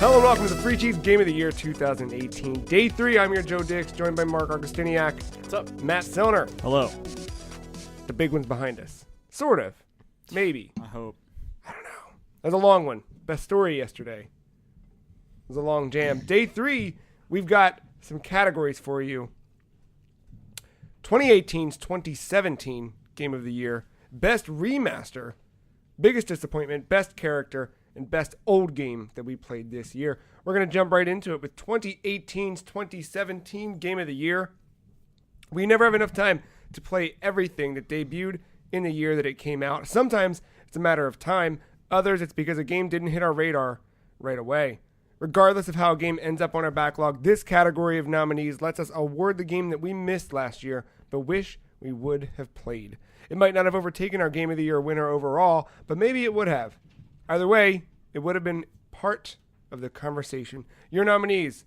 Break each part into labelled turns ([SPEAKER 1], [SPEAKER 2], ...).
[SPEAKER 1] Hello and welcome to the Free Cheese Game of the Year 2018. Day 3, I'm your Joe Dix, joined by Mark Augustiniak.
[SPEAKER 2] What's up?
[SPEAKER 1] Matt Selner.
[SPEAKER 3] Hello.
[SPEAKER 1] The big one's behind us. Sort of. Maybe.
[SPEAKER 3] I hope.
[SPEAKER 1] I don't know. That was a long one. Best story yesterday. It was a long jam. Day 3, we've got some categories for you. 2018's 2017 Game of the Year. Best Remaster. Biggest Disappointment. Best Character. And best old game that we played this year. We're going to jump right into it with 2018's 2017 Game of the Year. We never have enough time to play everything that debuted in the year that it came out. Sometimes it's a matter of time. Others, it's because a game didn't hit our radar right away. Regardless of how a game ends up on our backlog, this category of nominees lets us award the game that we missed last year, but wish we would have played. It might not have overtaken our Game of the Year winner overall, but maybe it would have. Either way, it would have been part of the conversation. Your nominees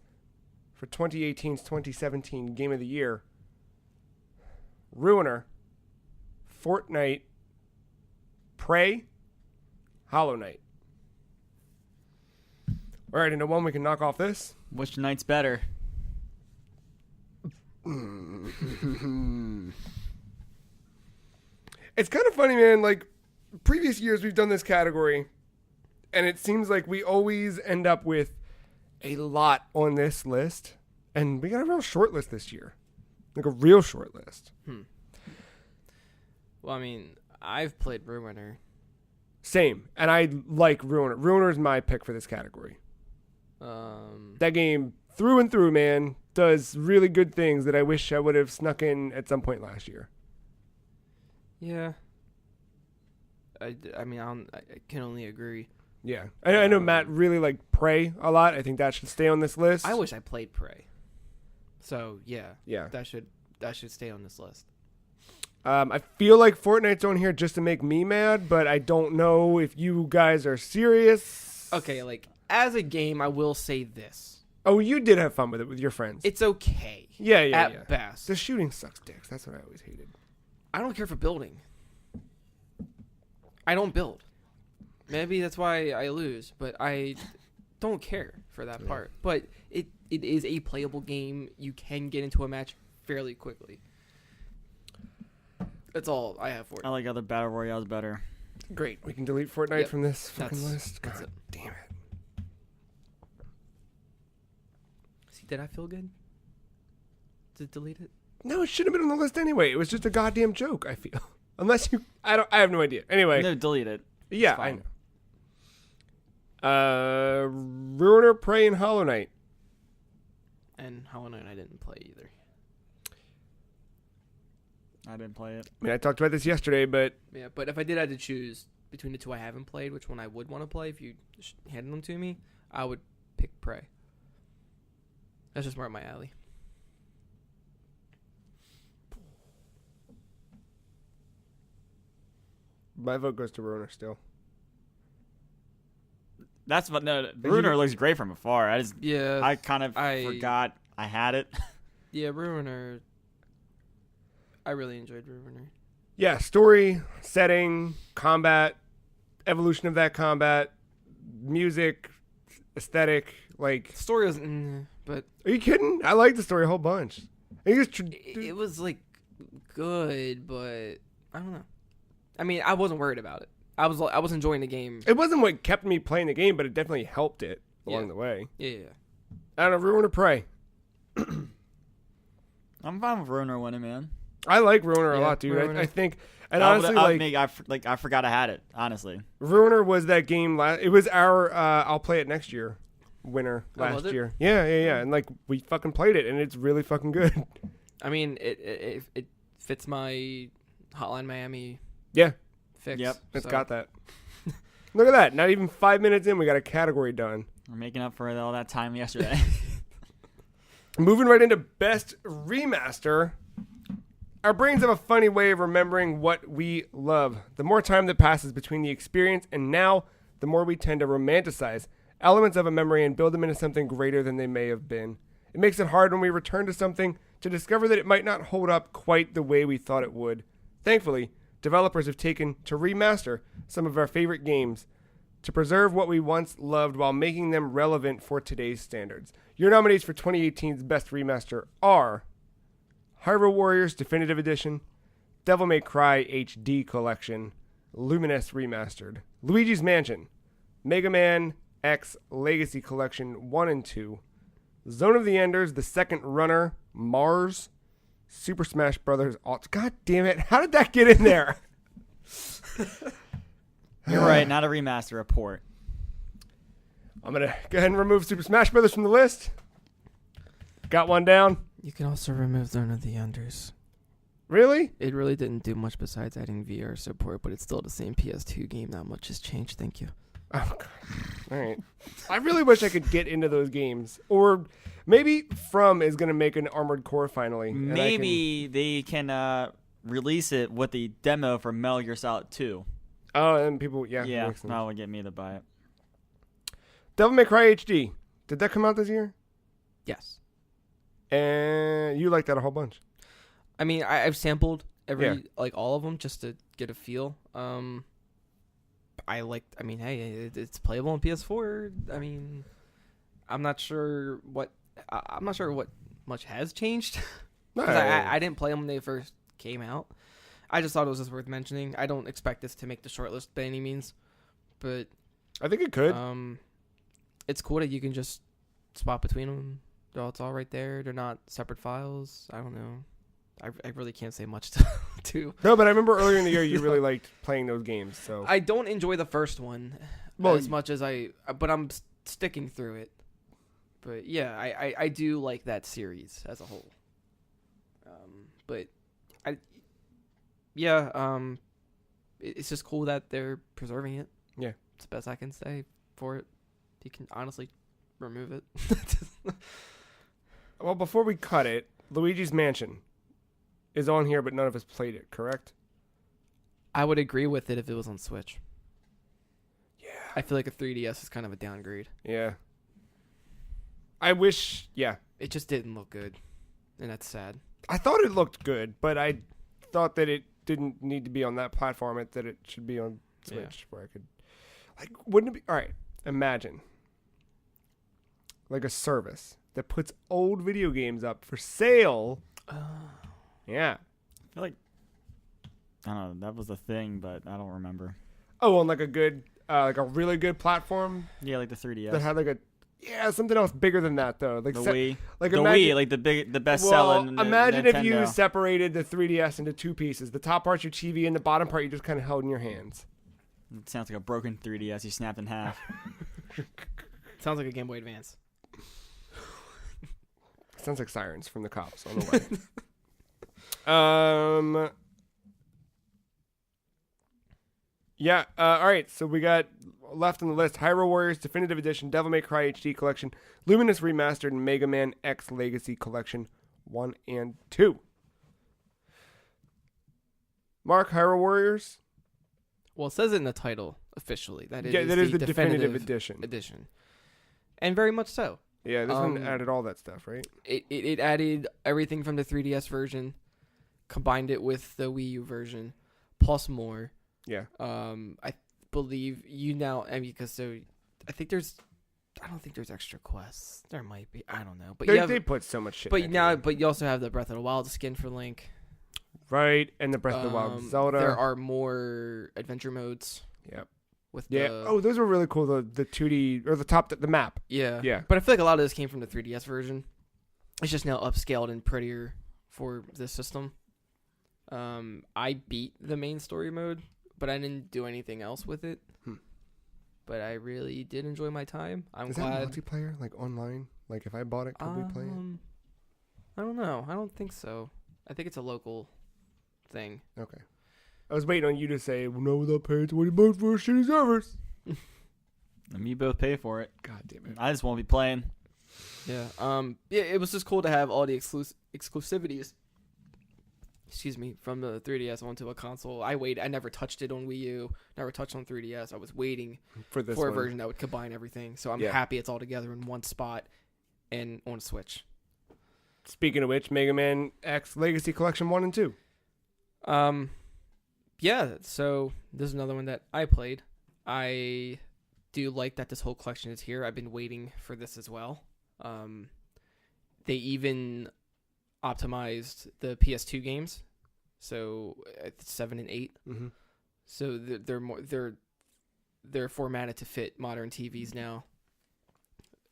[SPEAKER 1] for 2018's 2017 Game of the Year: Ruiner, Fortnite, Prey, Hollow Knight. All right, into one we can knock off this.
[SPEAKER 3] Which night's better?
[SPEAKER 1] It's kind of funny, man. Like, previous years we've done this category, and it seems like we always end up with a lot on this list. And we got a real short list this year. Like a real short list.
[SPEAKER 2] Well, I mean, I've played Ruiner.
[SPEAKER 1] Same. And I like Ruiner. Ruiner is my pick for this category. That game, through and through, man, does really good things that I wish I would have snuck in at some point last year.
[SPEAKER 2] Yeah. I can only agree.
[SPEAKER 1] Yeah. I know Matt really liked Prey a lot. I think that should stay on this list.
[SPEAKER 2] I wish I played Prey. So, yeah.
[SPEAKER 1] Yeah.
[SPEAKER 2] That should stay on this list.
[SPEAKER 1] I feel like Fortnite's on here just to make me mad, but I don't know if you guys are serious.
[SPEAKER 2] Okay, like, as a game, I will say this.
[SPEAKER 1] Oh, you did have fun with it with your friends.
[SPEAKER 2] It's okay.
[SPEAKER 1] Yeah.
[SPEAKER 2] At best.
[SPEAKER 1] The shooting sucks dicks. That's what I always hated.
[SPEAKER 2] I don't care for building. I don't build. Maybe that's why I lose, but I don't care for that part. But it is a playable game. You can get into a match fairly quickly. That's all I have for it.
[SPEAKER 3] I like other battle royales better.
[SPEAKER 1] Great. We can delete Fortnite from this fucking list.
[SPEAKER 2] That's
[SPEAKER 1] God
[SPEAKER 2] it.
[SPEAKER 1] damn it.
[SPEAKER 2] See, did I feel good? To delete it?
[SPEAKER 1] No, it shouldn't have been on the list anyway. It was just a goddamn joke, I feel. Unless you... I have no idea. Anyway.
[SPEAKER 3] No, delete it.
[SPEAKER 1] Yeah, I know. Ruiner, Prey, and Hollow Knight.
[SPEAKER 2] And Hollow Knight I didn't play either.
[SPEAKER 3] I didn't play it.
[SPEAKER 1] I mean, I talked about this yesterday, but...
[SPEAKER 2] Yeah, but if I did have to choose between the two I haven't played, which one I would want to play if you handed them to me, I would pick Prey. That's just more up my alley.
[SPEAKER 1] My vote goes to Ruiner still.
[SPEAKER 3] That's what. No, Ruiner looks great from afar. I kind of forgot I had it.
[SPEAKER 2] Yeah, Ruiner. I really enjoyed Ruiner.
[SPEAKER 1] Yeah, story, setting, combat, evolution of that combat, music, aesthetic, like...
[SPEAKER 2] Story was... but...
[SPEAKER 1] Are you kidding? I like the story a whole bunch.
[SPEAKER 2] It was, like, good, but... I don't know. I mean, I wasn't worried about it. I was enjoying the game.
[SPEAKER 1] It wasn't what kept me playing the game, but it definitely helped it along the way.
[SPEAKER 2] Yeah.
[SPEAKER 1] I don't know, Ruiner, Prey.
[SPEAKER 3] I'm fine with Ruiner winning, man.
[SPEAKER 1] I like Ruiner a lot, dude. I think, and honestly,
[SPEAKER 3] I forgot I had it. Honestly,
[SPEAKER 1] Ruiner was that game. It was our I'll play it next year winner last year. Yeah, and like we fucking played it, and it's really fucking good.
[SPEAKER 2] I mean, it fits my Hotline Miami.
[SPEAKER 1] Yeah.
[SPEAKER 2] Fix.
[SPEAKER 1] Yep, it's got that. Look at that! Not even 5 minutes in, we got a category done.
[SPEAKER 3] We're making up for all that time yesterday.
[SPEAKER 1] Moving right into best remaster. Our brains have a funny way of remembering what we love. The more time that passes between the experience and now, the more we tend to romanticize elements of a memory and build them into something greater than they may have been. It makes it hard when we return to something to discover that it might not hold up quite the way we thought it would. Thankfully, developers have taken to remaster some of our favorite games to preserve what we once loved while making them relevant for today's standards. Your nominees for 2018's Best Remaster are Hyrule Warriors Definitive Edition, Devil May Cry HD Collection, Luminous Remastered, Luigi's Mansion, Mega Man X Legacy Collection 1 and 2, Zone of the Enders, The Second Runner, Mars, Super Smash Bros. God damn it. How did that get in there?
[SPEAKER 3] You're right. Not a remaster, a port.
[SPEAKER 1] I'm going to go ahead and remove Super Smash Bros. From the list. Got one down.
[SPEAKER 2] You can also remove Zone of the Enders.
[SPEAKER 1] Really?
[SPEAKER 2] It really didn't do much besides adding VR support, but it's still the same PS2 game. Not much has changed. Thank you.
[SPEAKER 1] Oh, God. All right. I really wish I could get into those games. Or maybe From is going to make an Armored Core finally.
[SPEAKER 3] Maybe they can release it with the demo for Metal Gear Solid 2.
[SPEAKER 1] Oh, and people, yeah.
[SPEAKER 3] That would get me to buy it.
[SPEAKER 1] Devil May Cry HD. Did that come out this year?
[SPEAKER 2] Yes.
[SPEAKER 1] And you like that a whole bunch.
[SPEAKER 2] I mean, I've sampled all of them just to get a feel. Hey, it's playable on PS4. I mean, I'm not sure what much has changed. Because I didn't play them when they first came out. I just thought it was just worth mentioning. I don't expect this to make the shortlist by any means, but
[SPEAKER 1] I think it could.
[SPEAKER 2] It's cool that you can just swap between them. It's all right there. They're not separate files. I don't know. I really can't say much to.
[SPEAKER 1] No, but I remember earlier in the year you really liked playing those games. So
[SPEAKER 2] I don't enjoy the first one as much as but I'm sticking through it. But yeah, I do like that series as a whole. It's just cool that they're preserving it.
[SPEAKER 1] Yeah,
[SPEAKER 2] it's the best I can say for it. You can honestly remove it.
[SPEAKER 1] Well, before we cut it, Luigi's Mansion is on here, but none of us played it, correct?
[SPEAKER 2] I would agree with it if it was on Switch.
[SPEAKER 1] Yeah.
[SPEAKER 2] I feel like a 3DS is kind of a downgrade.
[SPEAKER 1] Yeah. I wish, yeah.
[SPEAKER 2] It just didn't look good, and that's sad.
[SPEAKER 1] I thought it looked good, but I thought that it didn't need to be on that platform, that it should be on Switch, where I could, wouldn't it be, all right, imagine, like a service that puts old video games up for sale. Yeah.
[SPEAKER 3] I feel like, I don't know, that was a thing, but I don't remember.
[SPEAKER 1] Oh, on like a good, like a really good platform?
[SPEAKER 3] Yeah, like the 3DS.
[SPEAKER 1] That had like something else bigger than that though. Like
[SPEAKER 3] the Wii.
[SPEAKER 1] Like
[SPEAKER 3] the Wii, like the best selling.
[SPEAKER 1] Imagine
[SPEAKER 3] Nintendo.
[SPEAKER 1] if you separated the 3DS into two pieces. The top part's your TV and the bottom part you just kind of held in your hands.
[SPEAKER 3] It sounds like a broken 3DS you snapped in half.
[SPEAKER 2] Sounds like a Game Boy Advance.
[SPEAKER 1] Sounds like sirens from the cops on the way. Yeah. All right. So we got left on the list: Hyrule Warriors Definitive Edition, Devil May Cry HD Collection, Luminous Remastered, and Mega Man X Legacy Collection 1 and 2. Mark, Hyrule Warriors.
[SPEAKER 2] Well, it says it in the title officially that it
[SPEAKER 1] is the definitive edition.
[SPEAKER 2] And very much so.
[SPEAKER 1] Yeah, this one added all that stuff, right?
[SPEAKER 2] It added everything from the 3DS version, combined it with the Wii U version, plus more.
[SPEAKER 1] Yeah.
[SPEAKER 2] I believe I don't think there's extra quests. There might be. I don't know. But
[SPEAKER 1] they put so much shit.
[SPEAKER 2] But you also have the Breath of the Wild skin for Link.
[SPEAKER 1] Right, and the Breath of the Wild Zelda.
[SPEAKER 2] There are more adventure modes.
[SPEAKER 1] Yep.
[SPEAKER 2] Those
[SPEAKER 1] were really cool. The 2D or the map.
[SPEAKER 2] Yeah.
[SPEAKER 1] Yeah.
[SPEAKER 2] But I feel like a lot of this came from the 3DS version. It's just now upscaled and prettier for this system. I beat the main story mode, but I didn't do anything else with it. But I really did enjoy my time.
[SPEAKER 1] Is that multiplayer, like online? Like if I bought it, could we play it?
[SPEAKER 2] I don't know. I don't think so. I think it's a local thing.
[SPEAKER 1] Okay. I was waiting on you to say, well, no, without paying $20 for a shitty service.
[SPEAKER 3] And you both pay for it.
[SPEAKER 1] God damn it.
[SPEAKER 3] I just won't be playing.
[SPEAKER 2] Yeah. It was just cool to have all the exclusivities. Excuse me, from the 3DS onto a console. I never touched it on Wii U, never touched on 3DS. I was waiting for a version that would combine everything. So I'm happy it's all together in one spot and on Switch.
[SPEAKER 1] Speaking of which, Mega Man X Legacy Collection 1 and 2.
[SPEAKER 2] Yeah, so this is another one that I played. I do like that this whole collection is here. I've been waiting for this as well. They even optimized the PS2 games, so 7 and 8.
[SPEAKER 1] Mm-hmm.
[SPEAKER 2] So they're formatted to fit modern TVs now.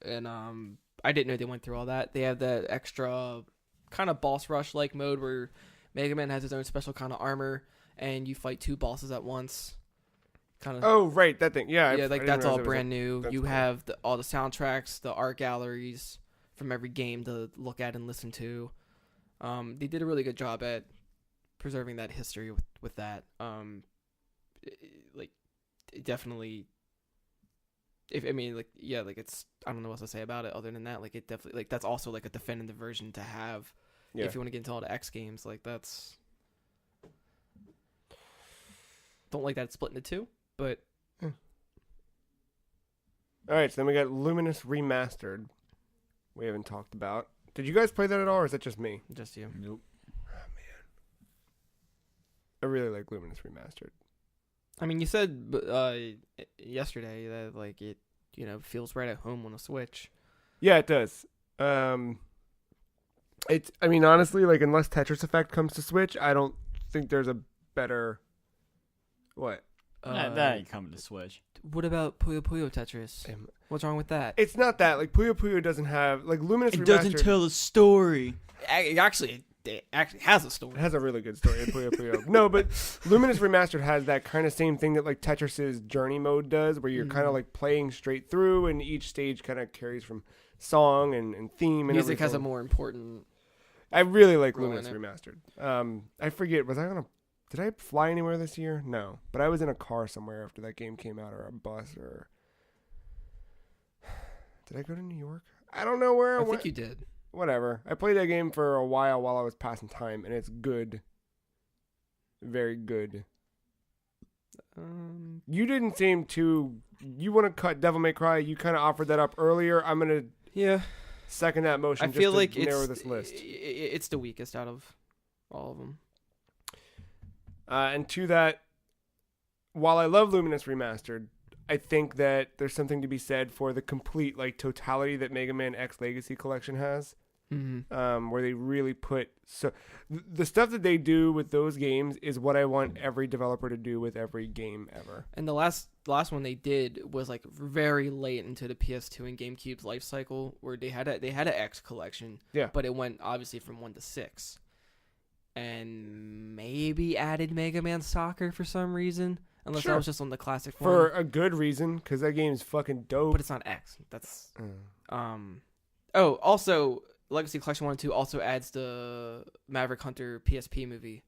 [SPEAKER 2] And I didn't know they went through all that. They have that extra kind of boss rush like mode where Mega Man has his own special kind of armor, and you fight 2 bosses at once. Kind of.
[SPEAKER 1] Oh, right, that thing. Yeah,
[SPEAKER 2] yeah, like that's all brand new. You have all the soundtracks, the art galleries from every game to look at and listen to. They did a really good job at preserving that history with that. Definitely. It's, I don't know what to say about it other than that. Like, it definitely, like, that's also like a definitive version to have. Yeah. If you want to get into all the X games, like, that's. Don't like that it's split into 2, but.
[SPEAKER 1] All right, so then we got Luminous Remastered. We haven't talked about. Did you guys play that at all, or is that just me?
[SPEAKER 2] Just you.
[SPEAKER 3] Nope.
[SPEAKER 1] Oh, man. I really like Luminous Remastered.
[SPEAKER 2] I mean, you said yesterday that, like, it, feels right at home on a Switch.
[SPEAKER 1] Yeah, it does. Honestly, like, unless Tetris Effect comes to Switch, I don't think there's a better... What?
[SPEAKER 3] That ain't coming to Switch.
[SPEAKER 2] What about Puyo Puyo Tetris? What's wrong with that?
[SPEAKER 1] It's not that. Like, Puyo Puyo doesn't have... Like, Luminous Remastered...
[SPEAKER 3] It doesn't tell a story.
[SPEAKER 2] It actually has a story.
[SPEAKER 1] It has a really good story in Puyo Puyo. No, but Luminous Remastered has that kind of same thing that, like, Tetris's Journey mode does, where you're kind of, like, playing straight through, and each stage kind of carries from song and theme and
[SPEAKER 2] music
[SPEAKER 1] everything.
[SPEAKER 2] has a more important...
[SPEAKER 1] I really like Luminous Remastered. I forget, did I fly anywhere this year? No. But I was in a car somewhere after that game came out, or a bus, or... Did I go to New York? I don't know where I went.
[SPEAKER 2] I think you did.
[SPEAKER 1] Whatever. I played that game for a while I was passing time, and it's good. Very good. You didn't seem to... You want to cut Devil May Cry. You kind of offered that up earlier. I'm going to second that motion.
[SPEAKER 2] I feel like
[SPEAKER 1] narrow this list.
[SPEAKER 2] It's the weakest out of all of them.
[SPEAKER 1] And to that, while I love Luminous Remastered, I think that there's something to be said for the complete, like, totality that Mega Man X Legacy Collection has. Mm-hmm. Where they really put... So the stuff that they do with those games is what I want every developer to do with every game ever.
[SPEAKER 2] And the last one they did was, like, very late into the PS2 and GameCube's life cycle, where they had an X collection. Yeah. But it went, obviously, from 1 to 6. And maybe added Mega Man Soccer for some reason. Unless that was just on the classic one.
[SPEAKER 1] For a good reason, because that game is fucking dope.
[SPEAKER 2] But it's not X. That's... Oh, also, Legacy Collection 1 and 2 also adds the Maverick Hunter PSP movie.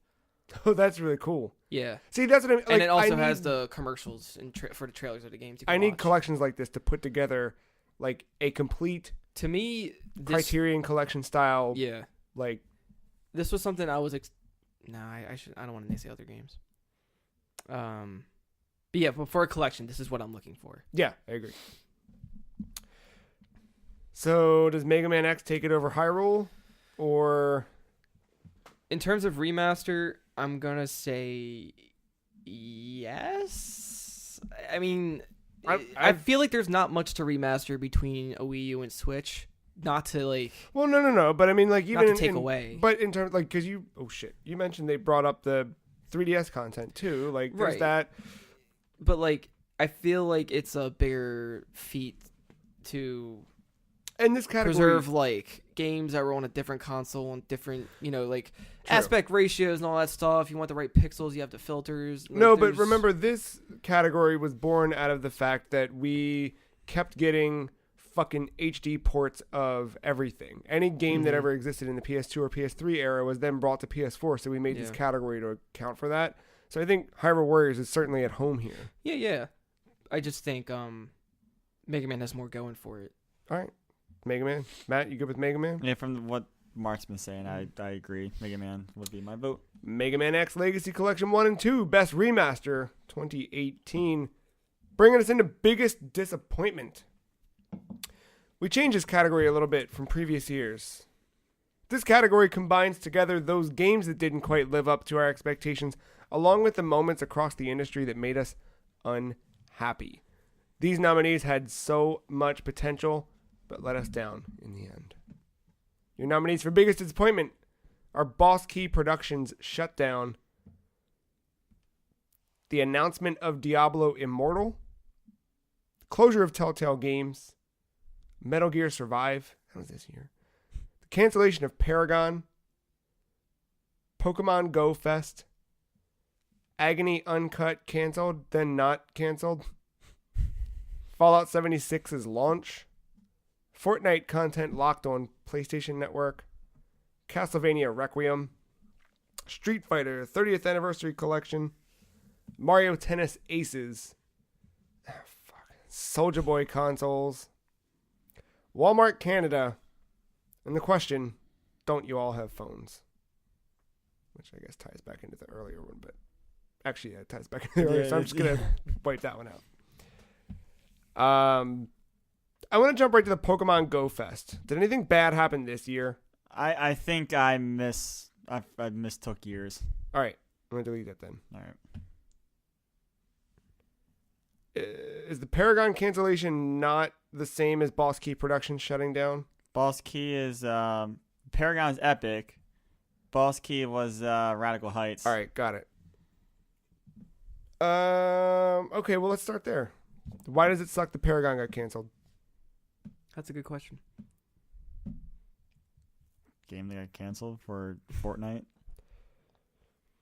[SPEAKER 1] Oh, that's really cool.
[SPEAKER 2] Yeah.
[SPEAKER 1] See, that's what I mean. Like,
[SPEAKER 2] and it also has the commercials for the trailers of the games.
[SPEAKER 1] I need collections like this to put together, like, a complete...
[SPEAKER 2] To me...
[SPEAKER 1] Criterion Collection style...
[SPEAKER 2] Yeah.
[SPEAKER 1] Like...
[SPEAKER 2] This was something I was... I don't want to say other games. But yeah, but for a collection, this is what I'm looking for.
[SPEAKER 1] Yeah, I agree. So, does Mega Man X take it over Hyrule? Or...
[SPEAKER 2] In terms of remaster, I'm going to say yes. I mean, I feel like there's not much to remaster between a Wii U and Switch. Not to, like...
[SPEAKER 1] Well, no. But I mean, like, even...
[SPEAKER 2] Not to take away.
[SPEAKER 1] But in terms... Like, because you... Oh, shit. You mentioned they brought up the 3DS content, too. Like, there's that...
[SPEAKER 2] But, like, I feel like it's a bigger feat to...
[SPEAKER 1] And this category...
[SPEAKER 2] Preserve, like, games that were on a different console and different, like... True. Aspect ratios and all that stuff. You want the right pixels, you have the filters. Like,
[SPEAKER 1] no, but remember, this category was born out of the fact that we kept getting... fucking HD ports of everything. Any game that ever existed in the PS2 or PS3 era was then brought to PS4, so we made this category to account for that. So I think Hyrule Warriors is certainly at home here.
[SPEAKER 2] Yeah. I just think Mega Man has more going for it.
[SPEAKER 1] All right. Mega Man. Matt, you good with Mega Man?
[SPEAKER 3] Yeah, from what Mark's been saying, I agree. Mega Man would be my vote.
[SPEAKER 1] Mega Man X Legacy Collection 1 and 2, Best Remaster, 2018. Bringing us into Biggest Disappointment. We changed this category a little bit from previous years. This category combines together those games that didn't quite live up to our expectations, along with the moments across the industry that made us unhappy. These nominees had so much potential, but let us down in the end. Your nominees for biggest disappointment are Boss Key Productions' shutdown, the announcement of Diablo Immortal, closure of Telltale Games, Metal Gear Survive, that was this year, the cancellation of Paragon, Pokemon Go Fest, Agony Uncut canceled, then not canceled, Fallout 76's launch, Fortnite content locked on PlayStation Network, Castlevania Requiem, Street Fighter 30th Anniversary Collection, Mario Tennis Aces, Soulja Boy consoles, Walmart Canada, and the question, don't you all have phones? Which I guess ties back into the earlier one, but actually, yeah, it ties back into the earlier, so I'm just going to wipe that one out. I want to jump right to the Pokemon Go Fest. Did anything bad happen this year?
[SPEAKER 3] I think I mistook years.
[SPEAKER 1] All right, I'm going to delete that then.
[SPEAKER 3] All right.
[SPEAKER 1] Is the Paragon cancellation not the same as Boss Key Productions shutting down?
[SPEAKER 3] Boss Key is Paragon's Epic. Boss Key was Radical Heights.
[SPEAKER 1] All right, got it. Okay, well, let's start there. Why does it suck the Paragon got canceled?
[SPEAKER 2] That's a good question.
[SPEAKER 3] Game that got canceled for Fortnite.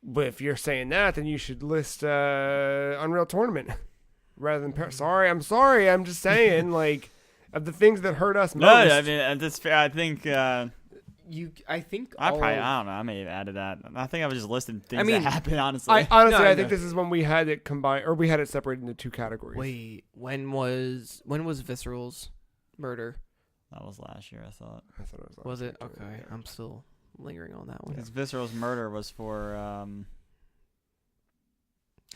[SPEAKER 1] But if you're saying that, then you should list Unreal Tournament rather than sorry. I'm just saying, like, of the things that hurt us most.
[SPEAKER 3] No, I mean, that's fair. I think.
[SPEAKER 2] I
[SPEAKER 3] don't know. I may have added that. I think I was just listing things that happened. Honestly,
[SPEAKER 1] I think this is when we had it combined, or we had it separated into two categories.
[SPEAKER 2] Wait, when was Visceral's murder?
[SPEAKER 3] That was last year. I thought
[SPEAKER 1] it was last
[SPEAKER 2] Was it?
[SPEAKER 1] year,
[SPEAKER 2] Okay,
[SPEAKER 1] yeah.
[SPEAKER 2] I'm still lingering on that one.
[SPEAKER 3] Because Visceral's murder was for I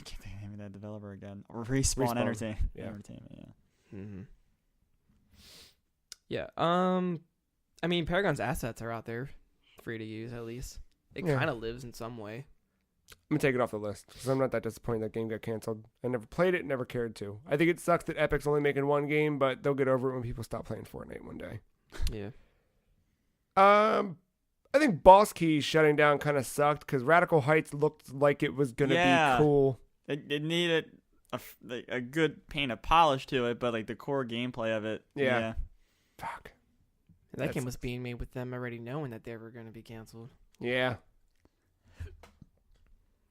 [SPEAKER 3] can't think of the name of that developer again. Respawn Entertainment.
[SPEAKER 1] Yeah.
[SPEAKER 3] Entertainment. Yeah.
[SPEAKER 2] Mm-hmm. Yeah. I mean, Paragon's assets are out there, free to use at least. It kind of lives in some way.
[SPEAKER 1] I'm going to take it off the list because I'm not that disappointed that game got canceled. I never played it, never cared to. I think it sucks that Epic's only making one game, but they'll get over it when people stop playing Fortnite one day.
[SPEAKER 2] Yeah.
[SPEAKER 1] I think Boss Key shutting down kind of sucked because Radical Heights looked like it was going to be cool.
[SPEAKER 3] It needed a good paint of polish to it, but like the core gameplay of it. Yeah.
[SPEAKER 1] Fuck.
[SPEAKER 2] That game was being made with them already knowing that they were going to be canceled.
[SPEAKER 1] Yeah.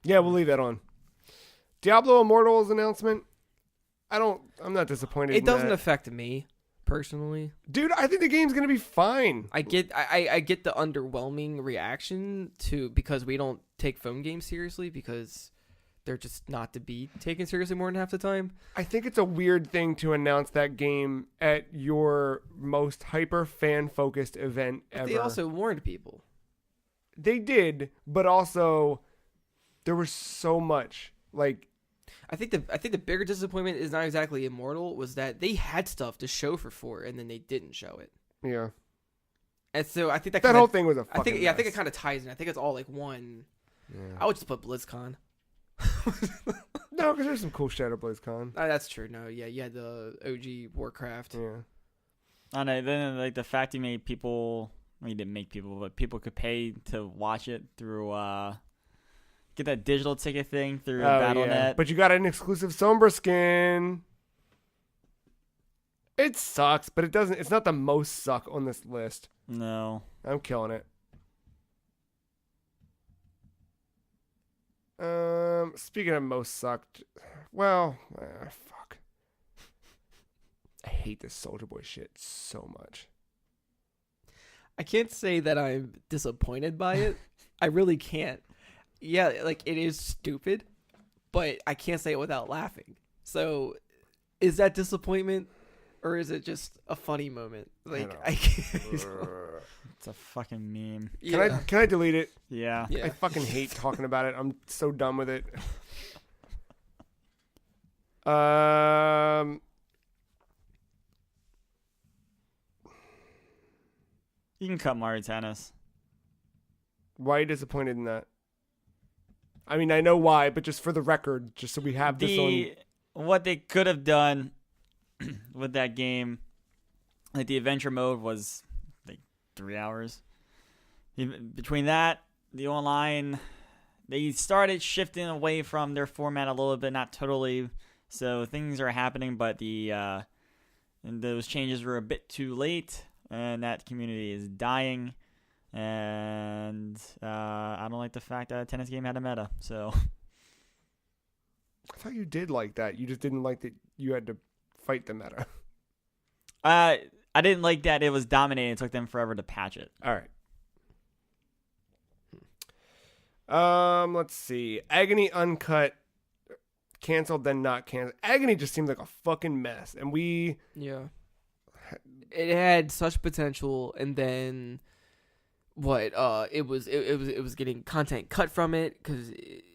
[SPEAKER 1] Yeah, we'll leave that on. Diablo Immortal's announcement. I'm not disappointed.
[SPEAKER 2] It doesn't affect me personally.
[SPEAKER 1] Dude, I think the game's going to be fine.
[SPEAKER 2] I get the underwhelming reaction because we don't take phone games seriously because they're just not to be taken seriously more than half the time.
[SPEAKER 1] I think it's a weird thing to announce that game at your most hyper fan focused event ever.
[SPEAKER 2] They also warned people.
[SPEAKER 1] They did, but also there was so much. Like,
[SPEAKER 2] I think the bigger disappointment is not exactly Immortal, was that they had stuff to show for and then they didn't show it.
[SPEAKER 1] Yeah.
[SPEAKER 2] And so I think that
[SPEAKER 1] whole thing was a fucking mess.
[SPEAKER 2] I think it kind of ties in. I think it's all like one.
[SPEAKER 1] Yeah.
[SPEAKER 2] I would just put BlizzCon.
[SPEAKER 1] No, because there's some cool shit at BlizzCon.
[SPEAKER 2] That's true. No, yeah, you had the OG Warcraft.
[SPEAKER 1] Yeah.
[SPEAKER 3] I know. Then like the fact he made people. Well, he didn't make people, but people could pay to watch it through. Get that digital ticket thing through Battle.net. Yeah.
[SPEAKER 1] But you got an exclusive Sombra skin. It sucks, but it's not the most suck on this list.
[SPEAKER 3] No.
[SPEAKER 1] I'm killing it. Speaking of most sucked, well, fuck. I hate this Soulja Boy shit so much.
[SPEAKER 2] I can't say that I'm disappointed by it. I really can't. Yeah, like, it is stupid, but I can't say it without laughing. So, is that disappointment, or is it just a funny moment? Like, I can't.
[SPEAKER 3] It's a fucking meme.
[SPEAKER 1] Can I delete it?
[SPEAKER 3] Yeah.
[SPEAKER 1] I fucking hate talking about it. I'm so done with it.
[SPEAKER 3] You can cut Mario Tennis.
[SPEAKER 1] Why are you disappointed in that? I mean, I know why, but just for the record, just so we have this on.
[SPEAKER 3] What they could have done with that game. Like the adventure mode was like 3 hours. Between that, the online, they started shifting away from their format a little bit, not totally. So things are happening, but and those changes were a bit too late, and that community is dying. And I don't like the fact that a tennis game had a meta. So
[SPEAKER 1] I thought you did like that. You just didn't like that you had to fight the meta.
[SPEAKER 3] I didn't like that it was dominated. It took them forever to patch it.
[SPEAKER 1] All right. Let's see. Agony Uncut canceled, then not canceled. Agony just seemed like a fucking mess, and
[SPEAKER 2] it had such potential, and then it was getting content cut from it because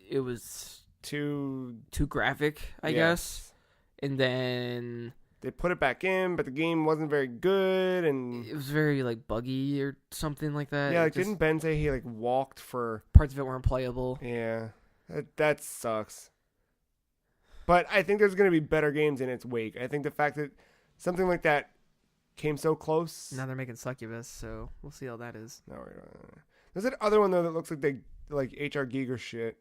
[SPEAKER 2] it was
[SPEAKER 1] too
[SPEAKER 2] graphic, I guess, and then
[SPEAKER 1] they put it back in, but the game wasn't very good, and
[SPEAKER 2] it was very like buggy or something like that.
[SPEAKER 1] Yeah, like didn't Ben say he like walked for
[SPEAKER 2] parts of it weren't playable?
[SPEAKER 1] Yeah, that sucks. But I think there's going to be better games in its wake. I think the fact that something like that came so close.
[SPEAKER 2] Now they're making Succubus, so we'll see how that is.
[SPEAKER 1] No, there's that other one though that looks like they like HR Giger shit.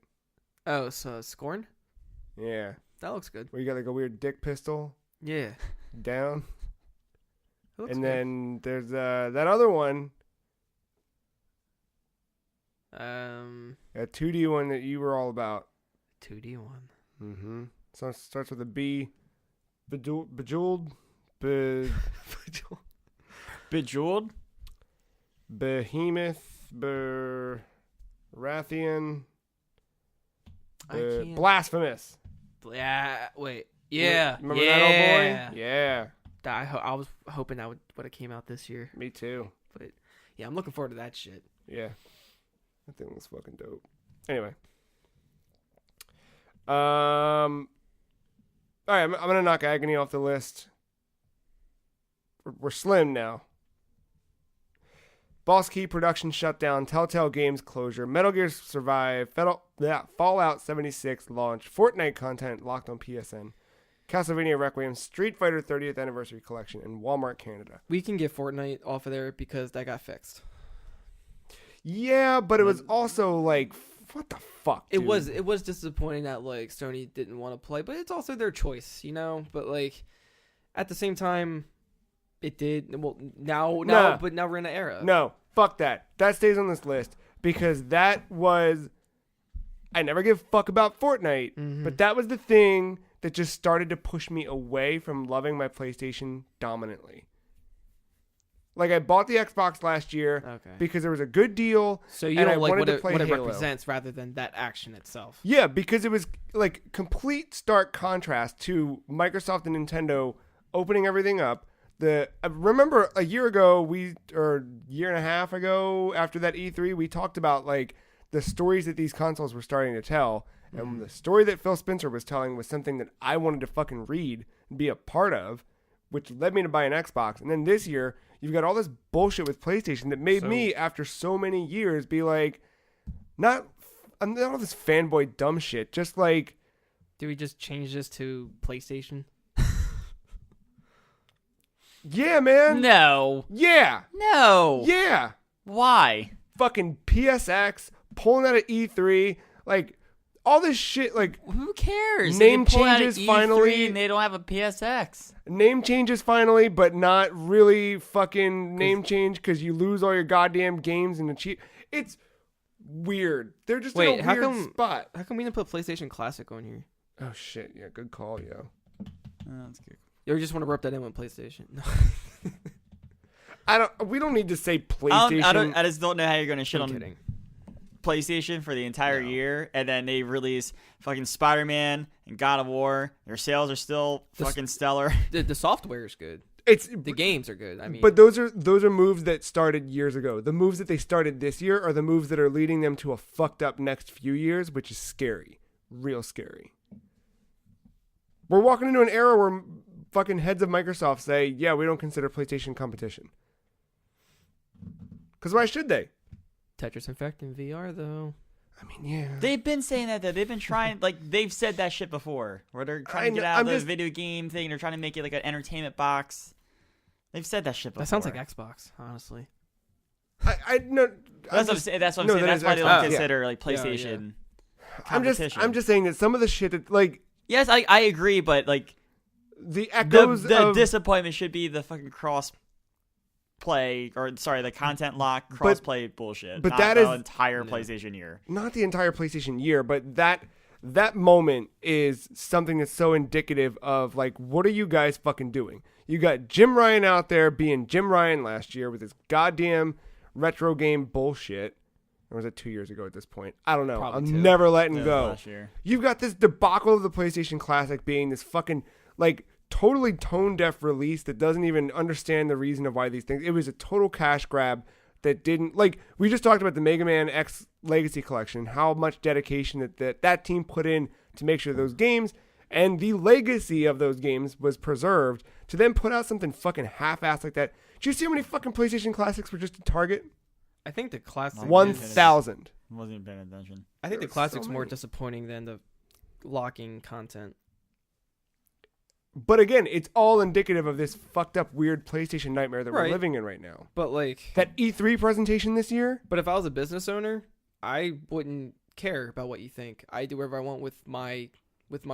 [SPEAKER 2] Oh, so Scorn?
[SPEAKER 1] Yeah,
[SPEAKER 2] that looks good.
[SPEAKER 1] Where you got like a weird dick pistol.
[SPEAKER 2] Yeah.
[SPEAKER 1] Down. And
[SPEAKER 2] good.
[SPEAKER 1] then there's that other one. A 2D one that you were all about.
[SPEAKER 2] 2D one.
[SPEAKER 1] Mm-hmm. So it starts with a B. Bejeweled.
[SPEAKER 3] Bejeweled?
[SPEAKER 1] Behemoth. Rathian. Blasphemous.
[SPEAKER 2] Yeah, wait. Yeah.
[SPEAKER 1] Remember that old boy? Yeah.
[SPEAKER 2] I was hoping that would have came out this year.
[SPEAKER 1] Me too.
[SPEAKER 2] But yeah, I'm looking forward to that shit.
[SPEAKER 1] Yeah. That thing was fucking dope. Anyway. All right, I'm going to knock Agony off the list. We're slim now. Boss Key production shutdown, Telltale Games closure, Metal Gear Survive, Fallout 76 launch, Fortnite content locked on PSN, Castlevania Requiem, Street Fighter 30th Anniversary Collection, and Walmart Canada.
[SPEAKER 2] We can get Fortnite off of there because that got fixed.
[SPEAKER 1] Yeah, but it was also like, what the fuck, dude?
[SPEAKER 2] It was disappointing that like Sony didn't want to play, but it's also their choice, you know? But like at the same time, it did. Well, but now we're in an era.
[SPEAKER 1] No, fuck that. That stays on this list because that was. I never give a fuck about Fortnite, but that was the thing that just started to push me away from loving my PlayStation dominantly. Like I bought the Xbox last year because there was a good deal.
[SPEAKER 2] So you don't like what it represents rather than that action itself.
[SPEAKER 1] Yeah, because it was like complete stark contrast to Microsoft and Nintendo opening everything up. I remember a year ago, or year and a half ago, after that E3, we talked about like the stories that these consoles were starting to tell, and the story that Phil Spencer was telling was something that I wanted to fucking read and be a part of, which led me to buy an Xbox. And then this year, you've got all this bullshit with PlayStation that made me, after so many years, be like, not all this fanboy dumb shit, just like,
[SPEAKER 2] do we just change this to PlayStation?
[SPEAKER 1] Yeah, man.
[SPEAKER 3] No.
[SPEAKER 1] Yeah.
[SPEAKER 3] No.
[SPEAKER 1] Yeah.
[SPEAKER 3] Why?
[SPEAKER 1] Fucking PSX, pulling out of E3, like, all this shit, like...
[SPEAKER 3] Who cares?
[SPEAKER 1] Name changes finally.
[SPEAKER 3] And they don't have a PSX.
[SPEAKER 1] Name changes finally, but not really fucking name change because you lose all your goddamn games and achieve... It's weird. They're just in a weird spot.
[SPEAKER 2] How come we didn't put PlayStation Classic on here?
[SPEAKER 1] Oh, shit. Yeah, good call, yo.
[SPEAKER 3] That's good.
[SPEAKER 2] You just want to rub that in with PlayStation?
[SPEAKER 1] We don't need to say PlayStation.
[SPEAKER 3] I just don't know how you're gonna shit on
[SPEAKER 2] kidding.
[SPEAKER 3] PlayStation for the entire year, and then they release fucking Spider-Man and God of War. Their sales are still fucking stellar.
[SPEAKER 2] The software is good. The games are good. I mean,
[SPEAKER 1] but those are moves that started years ago. The moves that they started this year are the moves that are leading them to a fucked up next few years, which is scary, real scary. We're walking into an era where fucking heads of Microsoft say, "Yeah, we don't consider PlayStation competition." Because why should they?
[SPEAKER 2] Tetris Effect in VR, though.
[SPEAKER 1] I mean, yeah.
[SPEAKER 3] They've been saying that though. They've been trying, like they've said that shit before, where they're trying to get out of the video game thing. They're trying to make it like an entertainment box. They've said that shit before.
[SPEAKER 2] That sounds like Xbox, honestly.
[SPEAKER 1] I no.
[SPEAKER 3] That's what I'm saying. That's why they don't consider like PlayStation.
[SPEAKER 1] I'm just saying that some of the shit that like.
[SPEAKER 3] Yes, I agree, but like
[SPEAKER 1] the echoes
[SPEAKER 3] the
[SPEAKER 1] of
[SPEAKER 3] disappointment should be the fucking the content lock cross play bullshit.
[SPEAKER 1] But
[SPEAKER 3] not
[SPEAKER 1] that
[SPEAKER 3] the
[SPEAKER 1] is
[SPEAKER 3] entire PlayStation year.
[SPEAKER 1] Not the entire PlayStation year, but that moment is something that's so indicative of like, what are you guys fucking doing? You got Jim Ryan out there being Jim Ryan last year with his goddamn retro game bullshit. Or was it 2 years ago at this point? I don't know.
[SPEAKER 2] Probably
[SPEAKER 1] I'm
[SPEAKER 2] two.
[SPEAKER 1] never letting go.
[SPEAKER 3] Last year.
[SPEAKER 1] You've got this debacle of the PlayStation Classic being this fucking like totally tone deaf release that doesn't even understand the reason of why these things. It was a total cash grab that didn't like. We just talked about the Mega Man X Legacy Collection, how much dedication that team put in to make sure those games and the legacy of those games was preserved. To then put out something fucking half-assed like that. Did you see how many fucking PlayStation Classics were just a Target?
[SPEAKER 2] I think the classic
[SPEAKER 1] 1,000.
[SPEAKER 3] Wasn't even paying attention.
[SPEAKER 2] I think the
[SPEAKER 1] There's
[SPEAKER 2] classic's
[SPEAKER 1] so
[SPEAKER 2] more
[SPEAKER 1] many.
[SPEAKER 2] disappointing than the locking content.
[SPEAKER 1] But again, it's all indicative of this fucked up weird PlayStation nightmare that we're
[SPEAKER 2] Right.
[SPEAKER 1] living in right now.
[SPEAKER 2] But like,
[SPEAKER 1] That E3 presentation this year,
[SPEAKER 2] but if I was a business owner, I wouldn't care about what you think. I do whatever I want with my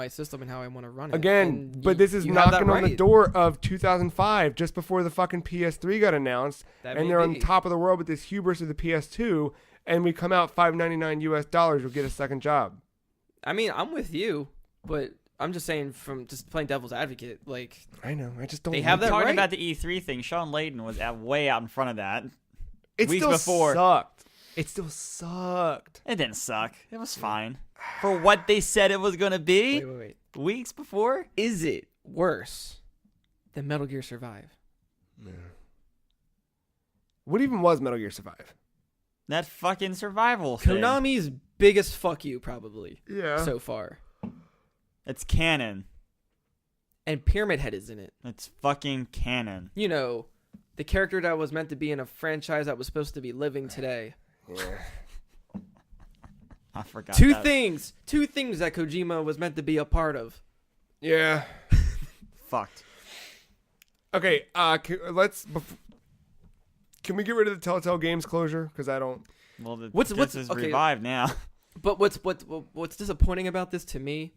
[SPEAKER 2] system and how I want to run it.
[SPEAKER 1] again,
[SPEAKER 2] And
[SPEAKER 1] but this is
[SPEAKER 2] you have that
[SPEAKER 1] knocking on the
[SPEAKER 2] right.
[SPEAKER 1] door of 2005, just before the fucking PS3 got announced,
[SPEAKER 2] That
[SPEAKER 1] and
[SPEAKER 2] may
[SPEAKER 1] they're on
[SPEAKER 2] be.
[SPEAKER 1] top of the world with this hubris of the PS2, and we come out $5.99 US, you'll get a second job.
[SPEAKER 2] I mean, I'm with you, but I'm just saying from just playing devil's advocate, like
[SPEAKER 1] I know, I just don't.
[SPEAKER 2] They have that
[SPEAKER 3] Talking
[SPEAKER 2] right.
[SPEAKER 3] about the E3 thing, Sean Layden was way out in front of that.
[SPEAKER 1] It
[SPEAKER 3] weeks
[SPEAKER 1] still
[SPEAKER 3] before.
[SPEAKER 1] sucked. It still sucked.
[SPEAKER 3] It didn't suck. It was fine for what they said it was gonna be
[SPEAKER 2] wait.
[SPEAKER 3] weeks before.
[SPEAKER 2] Is it worse than Metal Gear Survive?
[SPEAKER 1] Yeah. What even was Metal Gear Survive?
[SPEAKER 3] That fucking survival thing.
[SPEAKER 2] Konami's biggest fuck you probably
[SPEAKER 1] Yeah.
[SPEAKER 2] so far.
[SPEAKER 3] It's canon.
[SPEAKER 2] And Pyramid Head is in it.
[SPEAKER 3] It's fucking canon.
[SPEAKER 2] You know, the character that was meant to be in a franchise that was supposed to be living today.
[SPEAKER 1] Yeah.
[SPEAKER 3] I forgot.
[SPEAKER 2] Two
[SPEAKER 3] that.
[SPEAKER 2] things that Kojima was meant to be a part of.
[SPEAKER 1] Yeah.
[SPEAKER 3] Fucked.
[SPEAKER 1] Okay. Can we get rid of the Telltale Games closure? Because I don't.
[SPEAKER 3] Well,
[SPEAKER 2] What's
[SPEAKER 3] is
[SPEAKER 2] okay.
[SPEAKER 3] revived now.
[SPEAKER 2] But what's disappointing about this to me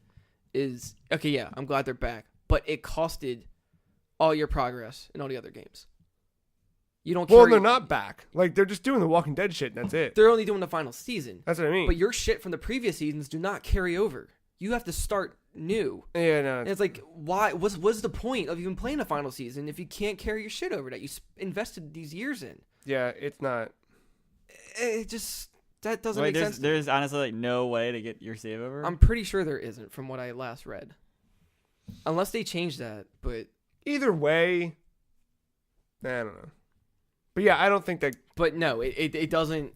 [SPEAKER 2] is, okay, yeah, I'm glad they're back, but it costed all your progress in all the other games. You don't.
[SPEAKER 1] Well,
[SPEAKER 2] carry,
[SPEAKER 1] they're not back. Like they're just doing the Walking Dead shit, and that's it.
[SPEAKER 2] They're only doing the final season.
[SPEAKER 1] That's what I mean.
[SPEAKER 2] But your shit from the previous seasons do not carry over. You have to start new.
[SPEAKER 1] Yeah, no.
[SPEAKER 2] And it's like, why? What's the point of even playing the final season if you can't carry your shit over that you invested these years in?
[SPEAKER 1] Yeah, it's not.
[SPEAKER 2] It just that doesn't
[SPEAKER 3] Wait,
[SPEAKER 2] make sense.
[SPEAKER 3] there's honestly like no way to get your save over.
[SPEAKER 2] I'm pretty sure there isn't, from what I last read, unless they change that. But
[SPEAKER 1] Either way, I don't know. But yeah, I don't think that
[SPEAKER 2] But no, it doesn't.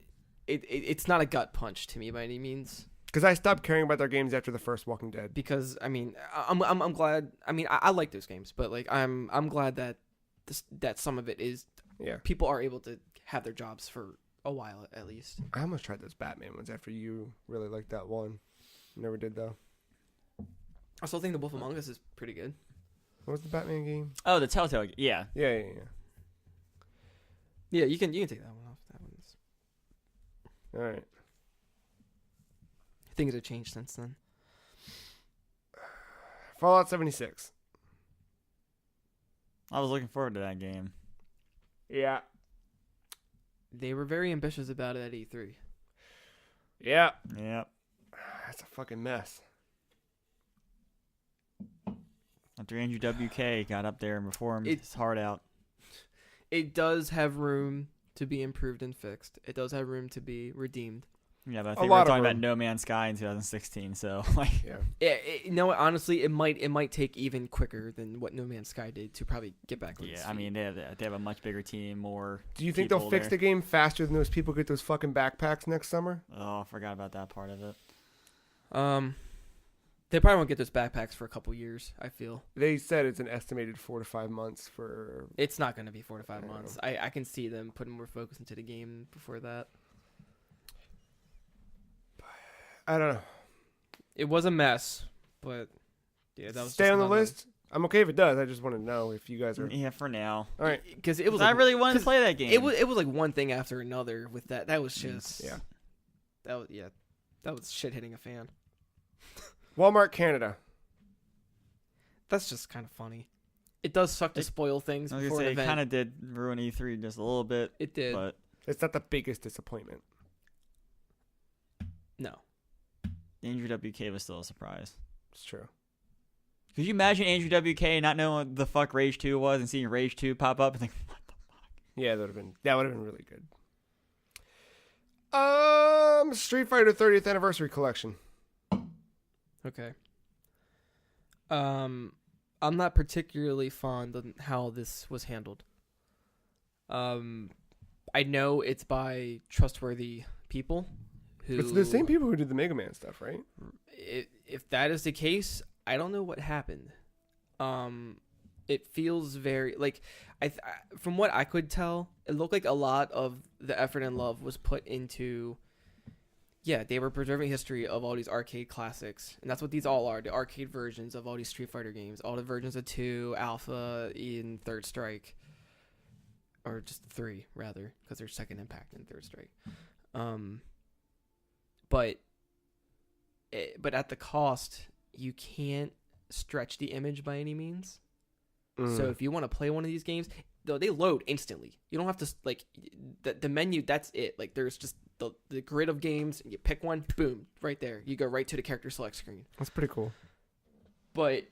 [SPEAKER 2] It's not a gut punch to me by any means.
[SPEAKER 1] because I stopped caring about their games after the first Walking Dead.
[SPEAKER 2] Because I mean, I'm glad. I mean, I like those games, but like I'm glad that that some of it is
[SPEAKER 1] Yeah,
[SPEAKER 2] people are able to have their jobs for a while at least.
[SPEAKER 1] I almost tried those Batman ones after you really liked that one. Never did though.
[SPEAKER 2] I still think The Wolf Among Us is pretty good.
[SPEAKER 1] What was the Batman game?
[SPEAKER 3] Oh, the Telltale. Yeah.
[SPEAKER 1] Yeah.
[SPEAKER 2] Yeah, you can take that one off. That one's
[SPEAKER 1] All right.
[SPEAKER 2] things have changed since then.
[SPEAKER 1] Fallout 76.
[SPEAKER 3] I was looking forward to that game.
[SPEAKER 1] Yeah.
[SPEAKER 2] They were very ambitious about it at E3.
[SPEAKER 1] Yeah.
[SPEAKER 3] Yep.
[SPEAKER 1] That's a fucking mess.
[SPEAKER 3] After Andrew WK got up there and performed his heart out.
[SPEAKER 2] It does have room to be improved and fixed. It does have room to be redeemed.
[SPEAKER 3] Yeah, but I
[SPEAKER 1] A
[SPEAKER 3] think
[SPEAKER 1] lot
[SPEAKER 3] we're
[SPEAKER 1] of
[SPEAKER 3] talking about
[SPEAKER 1] room.
[SPEAKER 3] No Man's Sky in 2016, so like
[SPEAKER 1] Yeah.
[SPEAKER 2] You know what? Honestly, it might take even quicker than what No Man's Sky did to probably get back on its
[SPEAKER 3] yeah, I
[SPEAKER 2] feet.
[SPEAKER 3] mean they have a much bigger team, more.
[SPEAKER 1] Do you think they'll
[SPEAKER 3] people
[SPEAKER 1] fix
[SPEAKER 3] there.
[SPEAKER 1] the game faster than those people get those fucking backpacks next summer?
[SPEAKER 3] Oh, I forgot about that part of it.
[SPEAKER 2] They probably won't get those backpacks for a couple years. I feel
[SPEAKER 1] They said it's an estimated 4 to 5 months for.
[SPEAKER 2] it's not going to be 4 to 5
[SPEAKER 1] I
[SPEAKER 2] months. I can see them putting more focus into the game before that.
[SPEAKER 1] I don't know.
[SPEAKER 2] It was a mess, but yeah, that was
[SPEAKER 1] Stay
[SPEAKER 2] just
[SPEAKER 1] on the
[SPEAKER 2] not a-
[SPEAKER 1] list. I'm okay if it does. I just want to know if you guys are.
[SPEAKER 3] Yeah, for now.
[SPEAKER 1] All right.
[SPEAKER 2] Because it was.
[SPEAKER 3] I
[SPEAKER 2] Like,
[SPEAKER 3] really wanted to
[SPEAKER 2] 'cause
[SPEAKER 3] play that game.
[SPEAKER 2] It was like one thing after another with that. That was just.
[SPEAKER 1] Yeah.
[SPEAKER 2] That was shit hitting a fan.
[SPEAKER 1] Walmart Canada.
[SPEAKER 2] That's just kind of funny. It does suck to
[SPEAKER 3] It-
[SPEAKER 2] spoil things
[SPEAKER 3] I was
[SPEAKER 2] before
[SPEAKER 3] gonna
[SPEAKER 2] an
[SPEAKER 3] say, it
[SPEAKER 2] event.
[SPEAKER 3] kind of did ruin E3 just a little bit,
[SPEAKER 2] It did.
[SPEAKER 3] but
[SPEAKER 1] It's not the biggest disappointment.
[SPEAKER 2] No.
[SPEAKER 3] Andrew WK was still a surprise.
[SPEAKER 1] It's true.
[SPEAKER 3] Could you imagine Andrew WK not knowing what the fuck Rage 2 was and seeing Rage 2 pop up and think, what the fuck?
[SPEAKER 1] Yeah, that would have been really good. Street Fighter 30th Anniversary Collection.
[SPEAKER 2] Okay. I'm not particularly fond of how this was handled. I know it's by trustworthy people. Who,
[SPEAKER 1] It's the same people who did the Mega Man stuff, right?
[SPEAKER 2] If that is the case, I don't know what happened. It feels very like from what I could tell, it looked like a lot of the effort and love was put into. Yeah, they were preserving history of all these arcade classics, and that's what these all are—the arcade versions of all these Street Fighter games, all the versions of 2, Alpha, in Third Strike, or just 3 rather, because there's Second Impact in Third Strike. But at the cost, you can't stretch the image by any means. So if you want to play one of these games, though, they load instantly. You don't have to like the menu. That's it. Like there's just the grid of games, and you pick one, boom, right there. You go right to the character select screen.
[SPEAKER 1] That's pretty cool.
[SPEAKER 2] But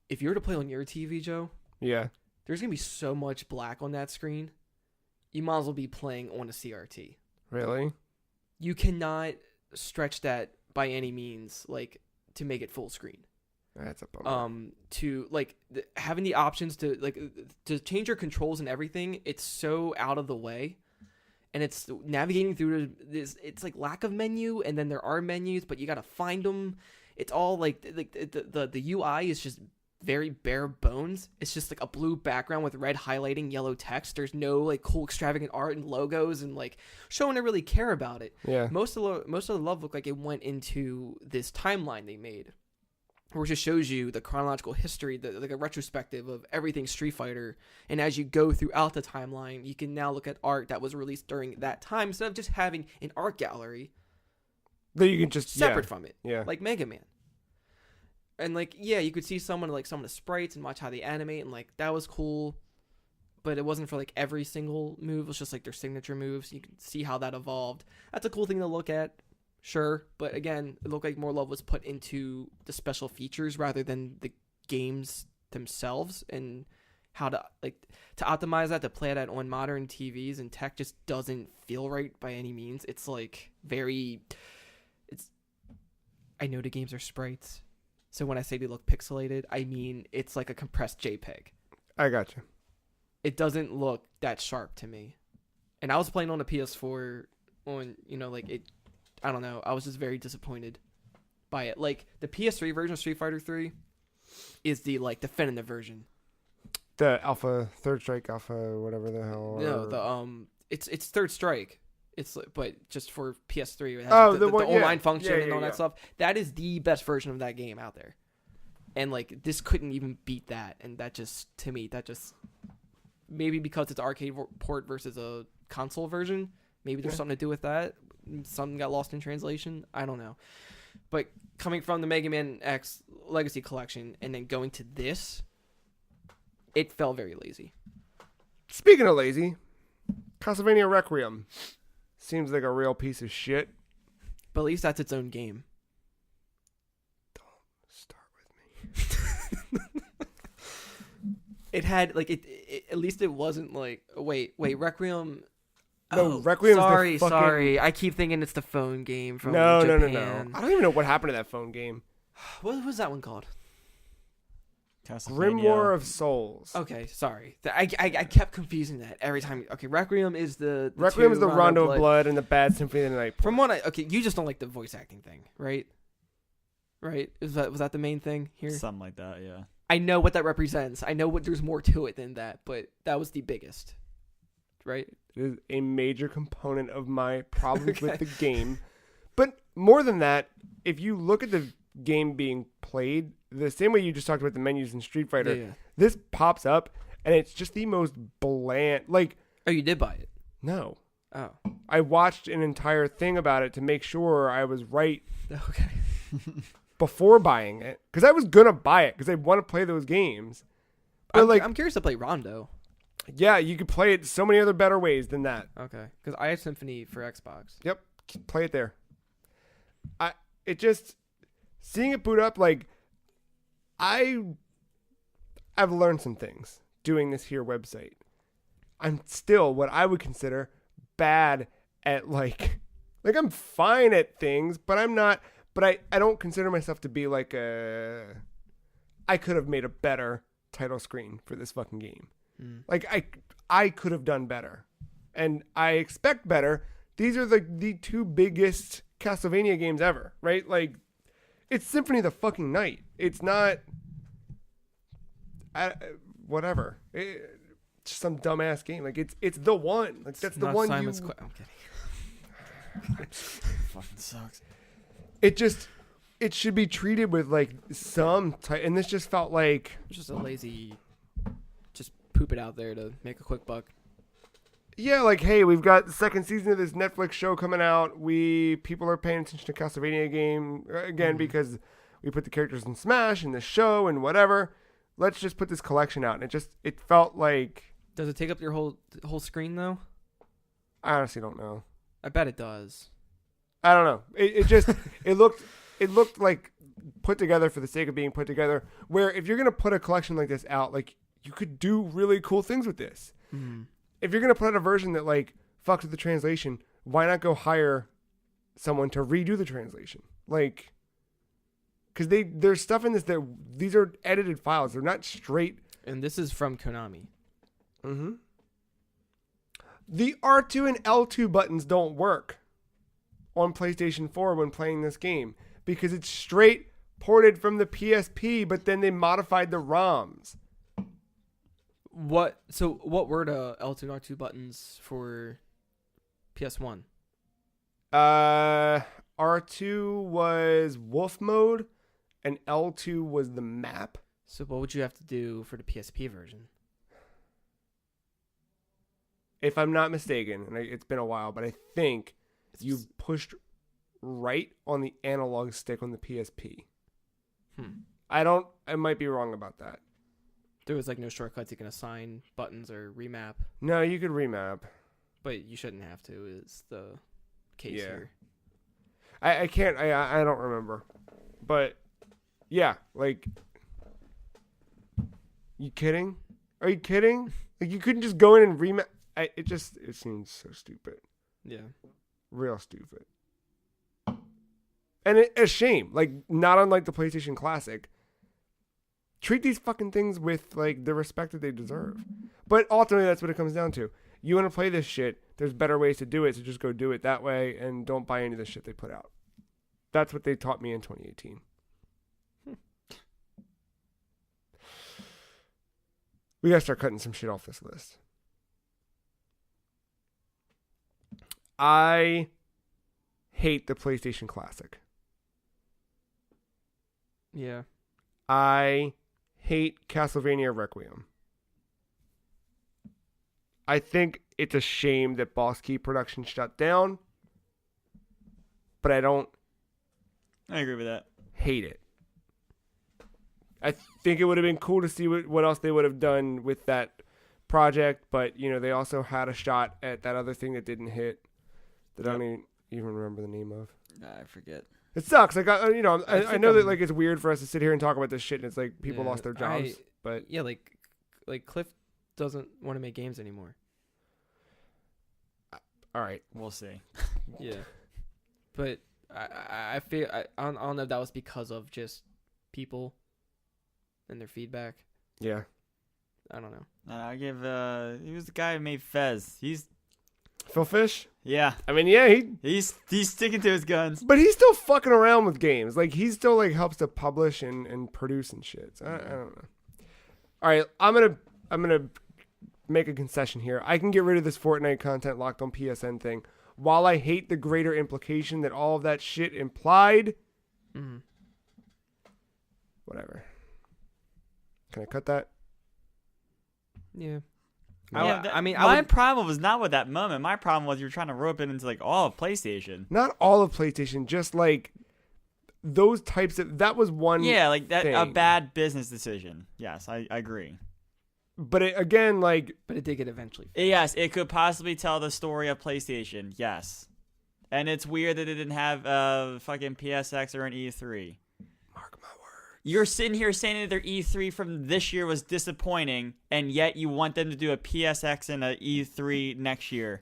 [SPEAKER 2] if you were to play on your TV, Joe,
[SPEAKER 1] Yeah.
[SPEAKER 2] there's gonna be so much black on that screen. You might as well be playing on a CRT.
[SPEAKER 1] Really?
[SPEAKER 2] You cannot stretch that by any means, like to make it full screen.
[SPEAKER 1] That's a bummer.
[SPEAKER 2] To like having the options to like to change your controls and everything, it's so out of the way, and it's navigating through this. It's like lack of menu, and then there are menus, but you gotta find them. It's all like the UI is just very bare bones. It's just like a blue background with red highlighting, yellow text. There's no like cool extravagant art and logos and like showing to really care about it.
[SPEAKER 1] Yeah.
[SPEAKER 2] Most of the love looked like it went into this timeline they made, which just shows you the chronological history, like a retrospective of everything Street Fighter. And as you go throughout the timeline, you can now look at art that was released during that time instead of just having an art gallery
[SPEAKER 1] That you can just
[SPEAKER 2] separate from it,
[SPEAKER 1] Yeah.
[SPEAKER 2] like Mega Man. And like, yeah, you could see some of the sprites and watch how they animate, and like that was cool. But it wasn't for like every single move. It was just like their signature moves. You can see how that evolved. That's a cool thing to look at. Sure, but again, it looked like more love was put into the special features rather than the games themselves, and how to optimize that, to play that on modern TVs and tech just doesn't feel right by any means. It's like I know the games are sprites, so when I say they look pixelated, I mean it's like a compressed JPEG.
[SPEAKER 1] I got you.
[SPEAKER 2] It doesn't look that sharp to me. And I was playing on a PS4 on, I don't know. I was just very disappointed by it. Like the PS3 version of Street Fighter 3 is the definitive version.
[SPEAKER 1] The Alpha, Third Strike Alpha, whatever the hell.
[SPEAKER 2] No, it's Third Strike. It's but just for PS3. It has
[SPEAKER 1] the
[SPEAKER 2] online
[SPEAKER 1] yeah.
[SPEAKER 2] function and all
[SPEAKER 1] Yeah.
[SPEAKER 2] that stuff. That is the best version of that game out there. And this couldn't even beat that. And that just, to me, maybe because it's arcade port versus a console version, maybe there's something to do with that. Something got lost in translation. I don't know. But coming from the Mega Man X Legacy Collection and then going to this, it felt very lazy.
[SPEAKER 1] Speaking of lazy, Castlevania Requiem seems like a real piece of shit.
[SPEAKER 2] But at least that's its own game.
[SPEAKER 1] Start with me.
[SPEAKER 2] It had it at least it wasn't wait Requiem.
[SPEAKER 1] No, Requiem's
[SPEAKER 2] sorry,
[SPEAKER 1] the fucking...
[SPEAKER 2] sorry. I keep thinking it's the phone game from
[SPEAKER 1] No.
[SPEAKER 2] Japan.
[SPEAKER 1] I don't even know what happened to that phone game.
[SPEAKER 2] What was that one called?
[SPEAKER 1] Grimoire of Souls.
[SPEAKER 2] Okay, sorry. I kept confusing that every time. Okay, Requiem is the
[SPEAKER 1] Requiem is the
[SPEAKER 2] Rondo
[SPEAKER 1] Rondo of Blood and the Bad Symphony of the Night.
[SPEAKER 2] From what you just don't like the voice acting thing, right? Right? Was that the main thing here?
[SPEAKER 3] Something like that, yeah.
[SPEAKER 2] I know what that represents. I know there's more to it than that, but that was the biggest. Right?
[SPEAKER 1] It is a major component of my problems with the game. But more than that, if you look at the game being played, the same way you just talked about the menus in Street Fighter,
[SPEAKER 2] Yeah.
[SPEAKER 1] this pops up and it's just the most bland. Like,
[SPEAKER 2] Oh, you did buy it.
[SPEAKER 1] no.
[SPEAKER 2] Oh.
[SPEAKER 1] I watched an entire thing about it to make sure I was right
[SPEAKER 2] Okay.
[SPEAKER 1] before buying it. Because I was going to buy it because I want to play those games. But,
[SPEAKER 2] I'm curious to play Rondo.
[SPEAKER 1] yeah, you could play it so many other better ways than that.
[SPEAKER 2] Okay. Because I have Symphony for Xbox.
[SPEAKER 1] Yep, play it there. It just seeing it boot up, like I've learned some things doing this here website. I'm still what I would consider bad at like I'm fine at things, but I'm not. But I don't consider myself to be like I could have made a better title screen for this fucking game. Like I could have done better, and I expect better. These are the two biggest Castlevania games ever, right? Like, it's Symphony of the fucking Night. It's not whatever. It's just some dumbass game. Like, it's the one. Like, that's the one.
[SPEAKER 2] Simon's I'm kidding.
[SPEAKER 3] Fucking sucks.
[SPEAKER 1] It should be treated with like some type, and this just felt like
[SPEAKER 2] Just a lazy. Just poop it out there to make a quick buck.
[SPEAKER 1] yeah, like, hey, we've got the second season of this Netflix show coming out. People are paying attention to Castlevania game again because we put the characters in Smash and the show and whatever. Let's just put this collection out. And it felt like,
[SPEAKER 2] Does it take up your whole screen though?
[SPEAKER 1] I honestly don't know.
[SPEAKER 2] I bet it does.
[SPEAKER 1] I don't know. It just it looked like put together for the sake of being put together. Where if you're gonna put a collection like this out, like you could do really cool things with this. If you're going to put out a version that like fucks with the translation, why not go hire someone to redo the translation? Like, because there's stuff in this that these are edited files. They're not straight.
[SPEAKER 2] And this is from Konami.
[SPEAKER 1] Mm-hmm. The R2 and L2 buttons don't work on PlayStation 4 when playing this game because it's straight ported from the PSP, but then they modified the ROMs.
[SPEAKER 2] What were the L2 and R2 buttons for PS1?
[SPEAKER 1] R2 was wolf mode and L2 was the map.
[SPEAKER 2] So what would you have to do for the PSP version?
[SPEAKER 1] If I'm not mistaken, and it's been a while, but I think you pushed right on the analog stick on the PSP. I might be wrong about that.
[SPEAKER 2] There was like no shortcuts you can assign buttons or remap,
[SPEAKER 1] No, you could remap.
[SPEAKER 2] but you shouldn't have to. Is the case
[SPEAKER 1] Yeah.
[SPEAKER 2] here?
[SPEAKER 1] I can't. I don't remember, but yeah, like, you kidding? Are you kidding? Like, you couldn't just go in and remap. It seems so stupid,
[SPEAKER 2] Yeah.
[SPEAKER 1] real stupid, and a shame. Like, not unlike the PlayStation Classic. Treat these fucking things with like the respect that they deserve. But ultimately, that's what it comes down to. You want to play this shit, there's better ways to do it, so just go do it that way and don't buy any of the shit they put out. That's what they taught me in 2018. We gotta start cutting some shit off this list. I hate the PlayStation Classic.
[SPEAKER 2] Yeah.
[SPEAKER 1] I hate Castlevania Requiem. I think it's a shame that Boss Key Production shut down, but I don't
[SPEAKER 3] I agree with that.
[SPEAKER 1] hate it. I think it would have been cool to see what else they would have done with that project, but they also had a shot at that other thing that didn't hit that I don't even remember the name of.
[SPEAKER 3] I forget.
[SPEAKER 1] It sucks. Like I know that like it's weird for us to sit here and talk about this shit, and it's like people lost their jobs. But
[SPEAKER 2] yeah, like Cliff doesn't want to make games anymore.
[SPEAKER 1] all right,
[SPEAKER 3] We'll see.
[SPEAKER 2] Yeah, but I feel I don't know if that was because of just people and their feedback.
[SPEAKER 1] yeah.
[SPEAKER 2] I don't know.
[SPEAKER 3] I give. He was the guy who made Fez. He's
[SPEAKER 1] Phil Fish.
[SPEAKER 3] yeah.
[SPEAKER 1] I mean, yeah,
[SPEAKER 3] He's sticking to his guns.
[SPEAKER 1] but he's still fucking around with games. Like he still like helps to publish and produce and shit. So I don't know. All right, I'm gonna make a concession here. I can get rid of this Fortnite content locked on PSN thing. while I hate the greater implication that all of that shit implied, whatever. Can I cut that?
[SPEAKER 2] Yeah.
[SPEAKER 3] My problem was not with that moment. My problem was you were trying to rope it into like all of PlayStation.
[SPEAKER 1] Not all of PlayStation, just like those types of. That was one.
[SPEAKER 3] Yeah, like that
[SPEAKER 1] thing.
[SPEAKER 3] a bad business decision. Yes, I agree.
[SPEAKER 1] But again, like.
[SPEAKER 2] But it did get eventually.
[SPEAKER 3] Yes, it could possibly tell the story of PlayStation. Yes, and it's weird that it didn't have fucking PSX or an E3.
[SPEAKER 1] Mark my words.
[SPEAKER 3] You're sitting here saying that their E3 from this year was disappointing, and yet you want them to do a PSX and an E3 next year.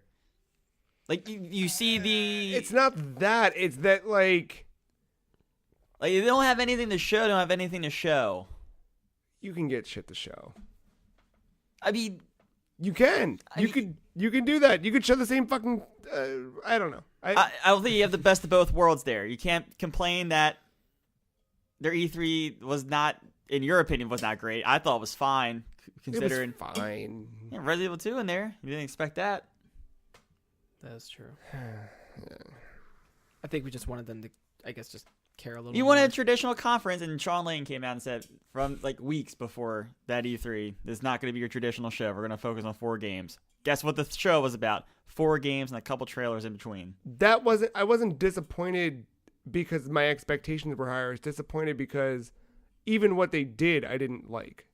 [SPEAKER 3] Like, you see the...
[SPEAKER 1] It's not that. It's that, like...
[SPEAKER 3] Like, they don't have anything to show. They don't have anything to show.
[SPEAKER 1] You can get shit to show.
[SPEAKER 3] I mean...
[SPEAKER 1] You can. You can do that. You could show the same fucking... I don't know.
[SPEAKER 3] I don't think you have the best of both worlds there. You can't complain that their E3 was not, in your opinion, was not great. I thought it was fine, considering...
[SPEAKER 1] It was fine.
[SPEAKER 3] Yeah, Resident Evil 2 in there. You didn't expect that.
[SPEAKER 2] That's true. I think we just wanted them to, I guess, just care a little
[SPEAKER 3] You
[SPEAKER 2] more.
[SPEAKER 3] wanted a traditional conference, and Sean Lane came out and said, from like weeks before that E3, this is not going to be your traditional show. We're going to focus on 4 games. Guess what the show was about? 4 games and a couple trailers in between.
[SPEAKER 1] I wasn't disappointed because my expectations were higher. I was disappointed because even what they did, I didn't like.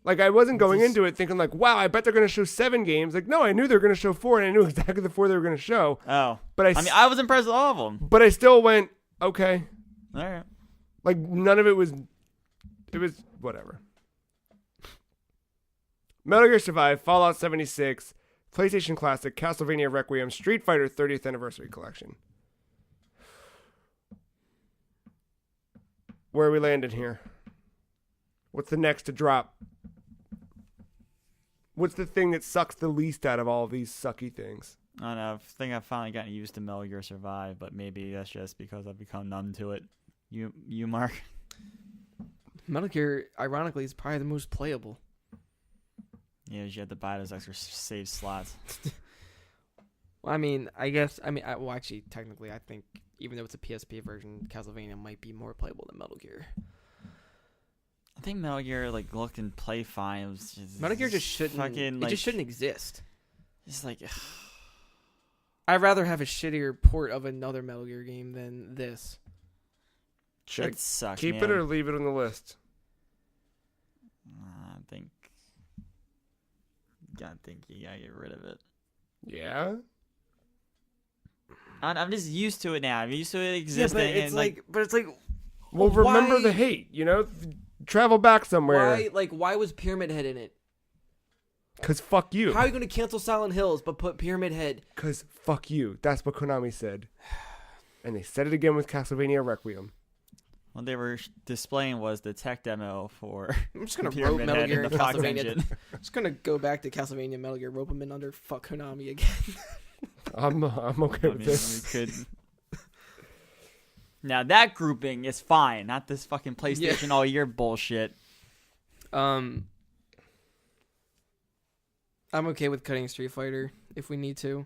[SPEAKER 1] Like, I wasn't going into it thinking like, wow, I bet they're going to show 7 games. Like, no, I knew they were going to show 4, and I knew exactly the 4 they were going to show.
[SPEAKER 3] Oh.
[SPEAKER 1] But
[SPEAKER 3] I mean, I was impressed with all of them.
[SPEAKER 1] But I still went, okay.
[SPEAKER 3] All right.
[SPEAKER 1] Like, none of it was whatever. Metal Gear Survive, Fallout 76, PlayStation Classic, Castlevania Requiem, Street Fighter 30th Anniversary Collection. Where are we landing here? What's the next to drop? What's the thing that sucks the least out of all of these sucky things?
[SPEAKER 3] I don't know. I think I've finally gotten used to Metal Gear Survive, but maybe that's just because I've become numb to it. You, Mark?
[SPEAKER 2] Metal Gear, ironically, is probably the most playable.
[SPEAKER 3] Yeah, you have to buy those extra save slots.
[SPEAKER 2] Well, I mean, actually, technically, I think even though it's a PSP version, Castlevania might be more playable than Metal Gear.
[SPEAKER 3] I think Metal Gear looked and played fine. It was just,
[SPEAKER 2] Metal Gear just shouldn't.
[SPEAKER 3] Fucking,
[SPEAKER 2] it just shouldn't exist.
[SPEAKER 3] It's like
[SPEAKER 2] I'd rather have a shittier port of another Metal Gear game than this.
[SPEAKER 3] it sucks.
[SPEAKER 1] Keep
[SPEAKER 3] man.
[SPEAKER 1] it or leave it on the list.
[SPEAKER 3] I think you gotta get rid of it.
[SPEAKER 1] Yeah.
[SPEAKER 3] I'm just used to it now. I'm used to it existing.
[SPEAKER 2] Yeah, but it's like.
[SPEAKER 1] Well, remember
[SPEAKER 2] why-
[SPEAKER 1] the hate, you know? Travel back somewhere.
[SPEAKER 2] Why was Pyramid Head in it?
[SPEAKER 1] Because fuck you.
[SPEAKER 2] How are you going to cancel Silent Hills but put Pyramid Head?
[SPEAKER 1] Because fuck you. That's what Konami said. And they said it again with Castlevania Requiem.
[SPEAKER 3] What they were displaying was the tech demo for
[SPEAKER 2] I'm just going to
[SPEAKER 3] Pyramid
[SPEAKER 2] rope Metal
[SPEAKER 3] Head
[SPEAKER 2] Gear
[SPEAKER 3] and
[SPEAKER 2] and
[SPEAKER 3] the Fox
[SPEAKER 2] Castlevania.
[SPEAKER 3] engine.
[SPEAKER 2] I'm just going to go back to Castlevania Metal Gear, rope them in under fuck Konami again.
[SPEAKER 1] I'm okay with this.
[SPEAKER 3] We could. Now that grouping is fine, not this fucking PlayStation all year bullshit.
[SPEAKER 2] I'm okay with cutting Street Fighter if we need to.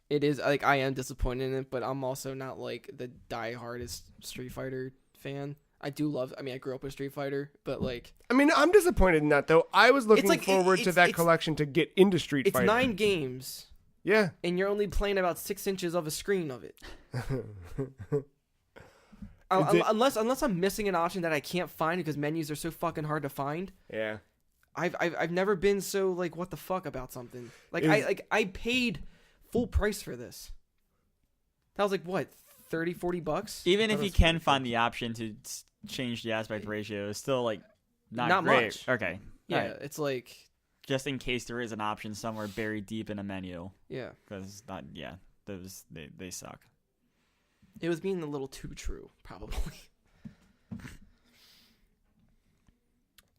[SPEAKER 2] It is like I am disappointed in it, but I'm also not like the diehardest Street Fighter fan. I grew up with Street Fighter, but like
[SPEAKER 1] I'm disappointed in that though. I was looking forward to that
[SPEAKER 2] it's-
[SPEAKER 1] collection to get into Street
[SPEAKER 2] it's
[SPEAKER 1] Fighter.
[SPEAKER 2] 9 games.
[SPEAKER 1] Yeah.
[SPEAKER 2] And you're only playing about 6 inches of a screen of it. Unless I'm missing an option that I can't find because menus are so fucking hard to find.
[SPEAKER 1] Yeah.
[SPEAKER 2] I've never been so like what the fuck about something. I paid full price for this. That was like what, $30-$40?
[SPEAKER 3] Even if you can find the option to change the aspect ratio, it's still like not great.
[SPEAKER 2] Much.
[SPEAKER 3] Okay.
[SPEAKER 2] Yeah,
[SPEAKER 3] Right.
[SPEAKER 2] it's like
[SPEAKER 3] Just in case there is an option somewhere buried deep in a menu,
[SPEAKER 2] yeah.
[SPEAKER 3] because they suck.
[SPEAKER 2] It was being a little too true, probably.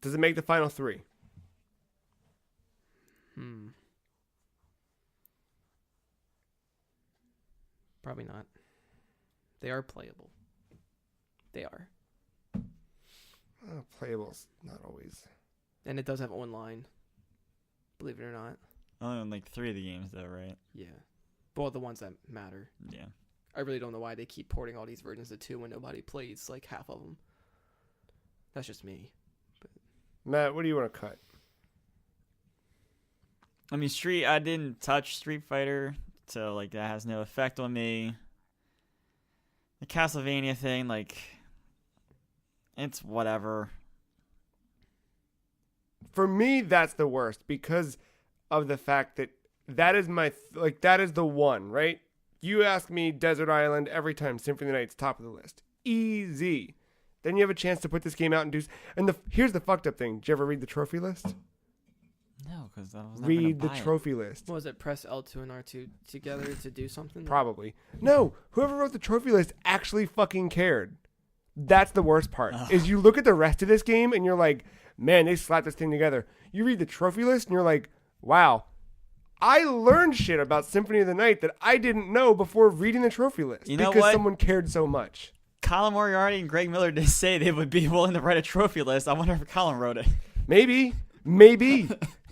[SPEAKER 1] Does it make the final 3?
[SPEAKER 2] Probably not. They are playable. They are.
[SPEAKER 1] Playable's not always.
[SPEAKER 2] And it does have online. Believe it or not.
[SPEAKER 3] Only on like 3 of the games though, right?
[SPEAKER 2] Yeah. Well, the ones that matter.
[SPEAKER 3] Yeah.
[SPEAKER 2] I really don't know why they keep porting all these versions of 2 when nobody plays like half of them. That's just me.
[SPEAKER 1] Matt, what do you want to cut?
[SPEAKER 3] I mean, I didn't touch Street Fighter, so like that has no effect on me. The Castlevania thing, like, it's whatever.
[SPEAKER 1] For me, that's the worst because of the fact that that is that is the one, right? You ask me Desert Island every time Symphony of the Night's top of the list. Easy. Then you have a chance to put this game out and do. And here's the fucked up thing. Did you ever read the trophy list?
[SPEAKER 3] No, because I was not
[SPEAKER 1] Read the
[SPEAKER 3] gonna buy
[SPEAKER 1] trophy list.
[SPEAKER 2] What was it? Press L2 and R2 together to do something?
[SPEAKER 1] Probably. No, whoever wrote the trophy list actually fucking cared. That's the worst part. Is you look at the rest of this game and you're like, man, they slapped this thing together. You read the trophy list and you're like, wow, I learned shit about Symphony of the Night that I didn't know before reading the trophy list.
[SPEAKER 3] You know
[SPEAKER 1] because
[SPEAKER 3] what?
[SPEAKER 1] someone cared so much.
[SPEAKER 3] Colin Moriarty and Greg Miller did say they would be willing to write a trophy list. I wonder if Colin wrote it.
[SPEAKER 1] Maybe.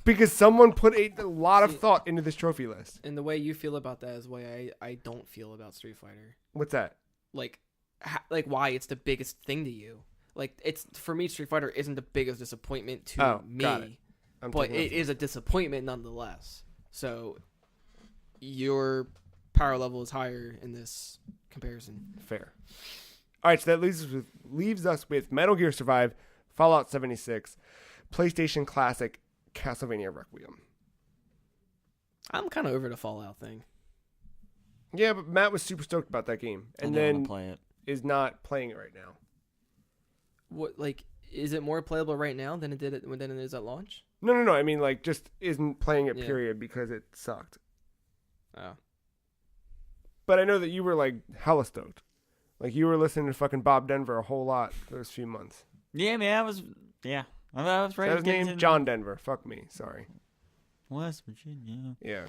[SPEAKER 1] Because someone put a lot of thought into this trophy list.
[SPEAKER 2] And the way you feel about that is the way I don't feel about Street Fighter.
[SPEAKER 1] What's that?
[SPEAKER 2] Like why it's the biggest thing to you. Like, it's, for me, Street Fighter isn't the biggest disappointment to me. But it is a disappointment nonetheless. So your power level is higher in this comparison.
[SPEAKER 1] Fair. All right, so that leaves us with Metal Gear Survive, Fallout 76, PlayStation Classic, Castlevania Requiem.
[SPEAKER 2] I'm kind of over the Fallout thing.
[SPEAKER 1] Yeah, but Matt was super stoked about that game, and then
[SPEAKER 3] play it.
[SPEAKER 1] is not playing it right now.
[SPEAKER 2] What, like, is it more playable right now than it is at launch?
[SPEAKER 1] No. I mean, like, just isn't playing it,
[SPEAKER 2] Yeah.
[SPEAKER 1] period, because it sucked.
[SPEAKER 2] Oh.
[SPEAKER 1] But I know that you were, like, hella stoked. Like, you were listening to fucking Bob Denver a whole lot those few months.
[SPEAKER 3] Yeah, man, I was ready.
[SPEAKER 1] Is that his name? John Denver. Fuck me. Sorry.
[SPEAKER 3] West Virginia.
[SPEAKER 1] Yeah.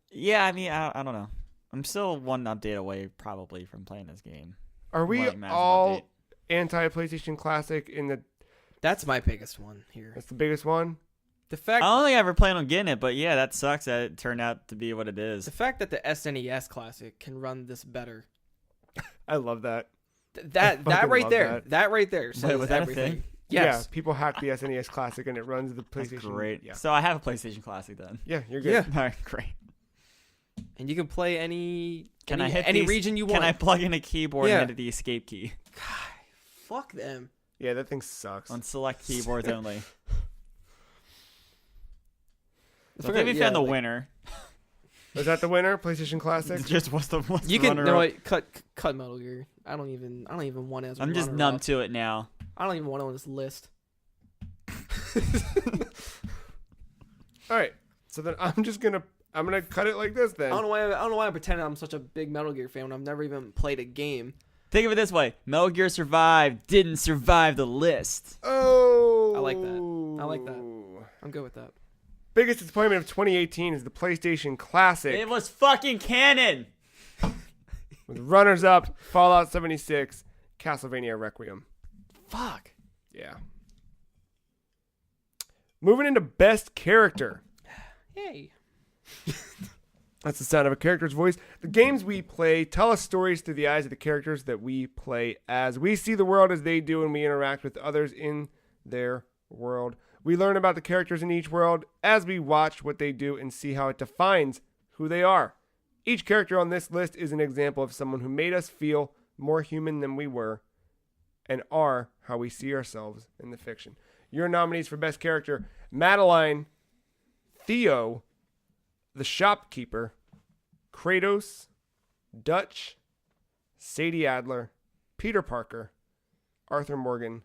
[SPEAKER 3] Yeah, I mean, I don't know. I'm still one update away, probably, from playing this game.
[SPEAKER 1] Are we
[SPEAKER 3] Like, massive
[SPEAKER 1] all
[SPEAKER 3] update.
[SPEAKER 1] anti-PlayStation Classic in the...
[SPEAKER 2] That's my biggest one here.
[SPEAKER 1] That's the biggest one?
[SPEAKER 2] The fact
[SPEAKER 3] I don't think I ever plan on getting it, but yeah, that sucks that it turned out to be what it is.
[SPEAKER 2] the fact that the SNES Classic can run this better.
[SPEAKER 1] I love that.
[SPEAKER 2] That
[SPEAKER 1] fucking
[SPEAKER 2] right
[SPEAKER 1] love
[SPEAKER 2] there. That right there says
[SPEAKER 3] was that a
[SPEAKER 2] everything.
[SPEAKER 3] thing?
[SPEAKER 2] Yes.
[SPEAKER 1] Yeah, people hack the SNES Classic and it runs the
[SPEAKER 3] That's
[SPEAKER 1] PlayStation.
[SPEAKER 3] great.
[SPEAKER 1] Yeah.
[SPEAKER 3] So I have a PlayStation Classic then.
[SPEAKER 1] Yeah, you're good.
[SPEAKER 2] Yeah.
[SPEAKER 3] All right, great.
[SPEAKER 2] And you can play any
[SPEAKER 3] Can
[SPEAKER 2] region you want.
[SPEAKER 3] Can I plug in a keyboard
[SPEAKER 2] Yeah.
[SPEAKER 3] and hit the escape key
[SPEAKER 2] Fuck them.
[SPEAKER 1] Yeah, that thing sucks.
[SPEAKER 3] on select keyboards only? So I
[SPEAKER 2] Forget-
[SPEAKER 3] think we
[SPEAKER 2] yeah,
[SPEAKER 3] found the
[SPEAKER 2] like-
[SPEAKER 3] winner.
[SPEAKER 1] Was that the winner? PlayStation Classic?
[SPEAKER 3] Just what's the
[SPEAKER 2] You can
[SPEAKER 3] runner-up?
[SPEAKER 2] wait, cut Metal Gear. I don't even want it as
[SPEAKER 3] I'm just
[SPEAKER 2] runner-up.
[SPEAKER 3] numb to it now.
[SPEAKER 2] I don't even want it on this list.
[SPEAKER 1] All right. So then I'm gonna cut it like this then.
[SPEAKER 2] I don't know why I'm pretending I'm such a big Metal Gear fan when I've never even played a game.
[SPEAKER 3] Think of it this way: Metal Gear Survive didn't survive the list.
[SPEAKER 1] Oh.
[SPEAKER 2] I like that. I'm good with that.
[SPEAKER 1] Biggest disappointment of 2018 is the PlayStation Classic.
[SPEAKER 3] It was fucking canon.
[SPEAKER 1] With runners up, Fallout 76, Castlevania Requiem.
[SPEAKER 3] Fuck.
[SPEAKER 1] Yeah. Moving into best character.
[SPEAKER 2] Hey.
[SPEAKER 1] That's the sound of a character's voice. The games we play tell us stories through the eyes of the characters that we play as. We see the world as they do and we interact with others in their world. We learn about the characters in each world as we watch what they do and see how it defines who they are. Each character on this list is an example of someone who made us feel more human than we were and are how we see ourselves in the fiction. Your nominees for best character: Madeline, Theo, the Shopkeeper, Kratos, Dutch, Sadie Adler, Peter Parker, Arthur Morgan,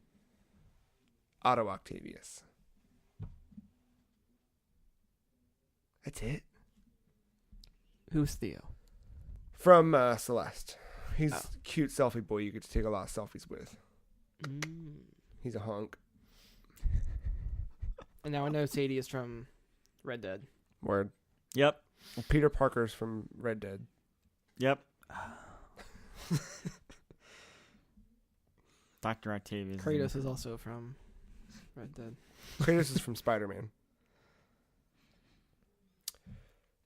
[SPEAKER 1] Otto Octavius. That's it.
[SPEAKER 2] Who's Theo?
[SPEAKER 1] From Celeste. He's
[SPEAKER 2] Oh.
[SPEAKER 1] a cute selfie boy you get to take a lot of selfies with. He's a hunk.
[SPEAKER 2] And now I know Sadie is from Red Dead.
[SPEAKER 1] Word.
[SPEAKER 3] Yep.
[SPEAKER 1] Well, Peter Parker's from Red Dead.
[SPEAKER 3] Yep. Dr. Octavius.
[SPEAKER 2] Kratos is also from Red Dead.
[SPEAKER 1] Kratos is from Spider-Man.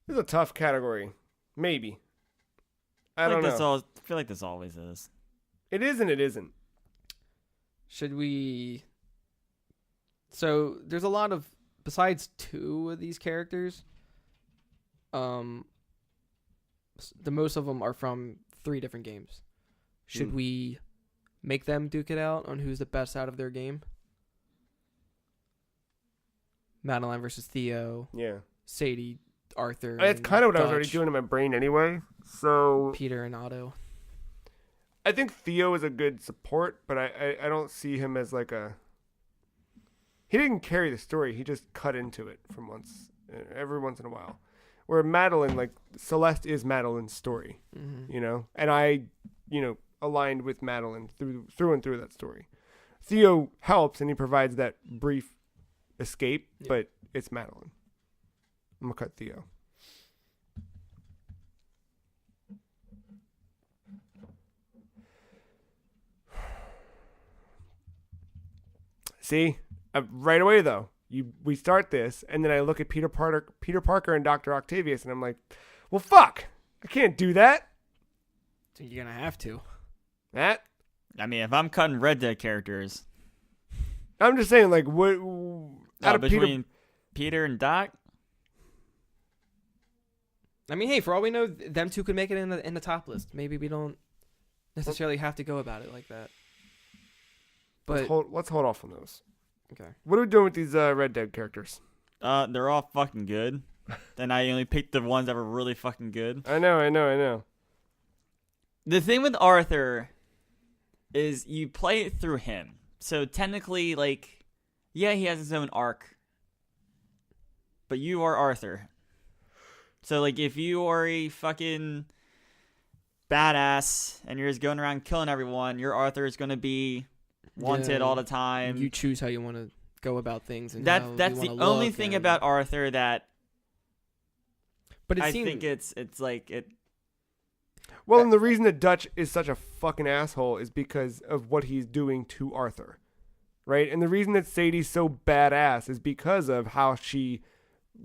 [SPEAKER 1] This is a tough category. Maybe. I don't
[SPEAKER 3] This
[SPEAKER 1] know.
[SPEAKER 3] I feel like this always is.
[SPEAKER 1] It is and it isn't.
[SPEAKER 2] Should we? So there's a lot of besides 2 of these characters. The most of them are from 3 different games. Should we make them duke it out on who's the best out of their game? Madeline versus Theo.
[SPEAKER 1] Yeah.
[SPEAKER 2] Sadie, Arthur.
[SPEAKER 1] That's kind of what I was already
[SPEAKER 2] Dutch,
[SPEAKER 1] doing in my brain anyway. So
[SPEAKER 2] Peter and Otto.
[SPEAKER 1] I think Theo is a good support, but I don't see him as like a. He didn't carry the story. He just cut into it from every once in a while. Where Madeline, like Celeste, is Madeline's story,
[SPEAKER 2] Mm-hmm.
[SPEAKER 1] you know, and I, aligned with Madeline through and through that story. Theo helps and he provides that brief escape, but it's Madeline. I'm gonna cut Theo. See, right away though, we start this, and then I look at Peter Parker, and Dr. Octavius, and I'm like, well, fuck, I can't do that.
[SPEAKER 2] So you're gonna have to.
[SPEAKER 1] That
[SPEAKER 3] I mean, if I'm cutting Red Dead characters,
[SPEAKER 1] I'm just saying, like, what out of
[SPEAKER 3] between Peter and Doc,
[SPEAKER 2] I mean, hey, for all we know, them 2 could make it in the top list. Maybe we don't necessarily have to go about it like that. But
[SPEAKER 1] let's hold off on those.
[SPEAKER 2] okay.
[SPEAKER 1] What are we doing with these Red Dead characters?
[SPEAKER 3] they're all fucking good. And I only picked the ones that were really fucking good.
[SPEAKER 1] I know.
[SPEAKER 3] The thing with Arthur is you play it through him. So technically, like, yeah, he has his own arc. But you are Arthur. So, like, if you are a fucking badass and you're just going around killing everyone, your Arthur is going to be wanted all the time.
[SPEAKER 2] You choose how you want to go about things, and
[SPEAKER 3] that's
[SPEAKER 2] how
[SPEAKER 3] the
[SPEAKER 2] you wanna
[SPEAKER 3] only
[SPEAKER 2] look
[SPEAKER 3] thing
[SPEAKER 2] and-
[SPEAKER 3] about Arthur that
[SPEAKER 2] But
[SPEAKER 3] I think it's like it.
[SPEAKER 1] Well, and the reason that Dutch is such a fucking asshole is because of what he's doing to Arthur, right? And the reason that Sadie's so badass is because of how she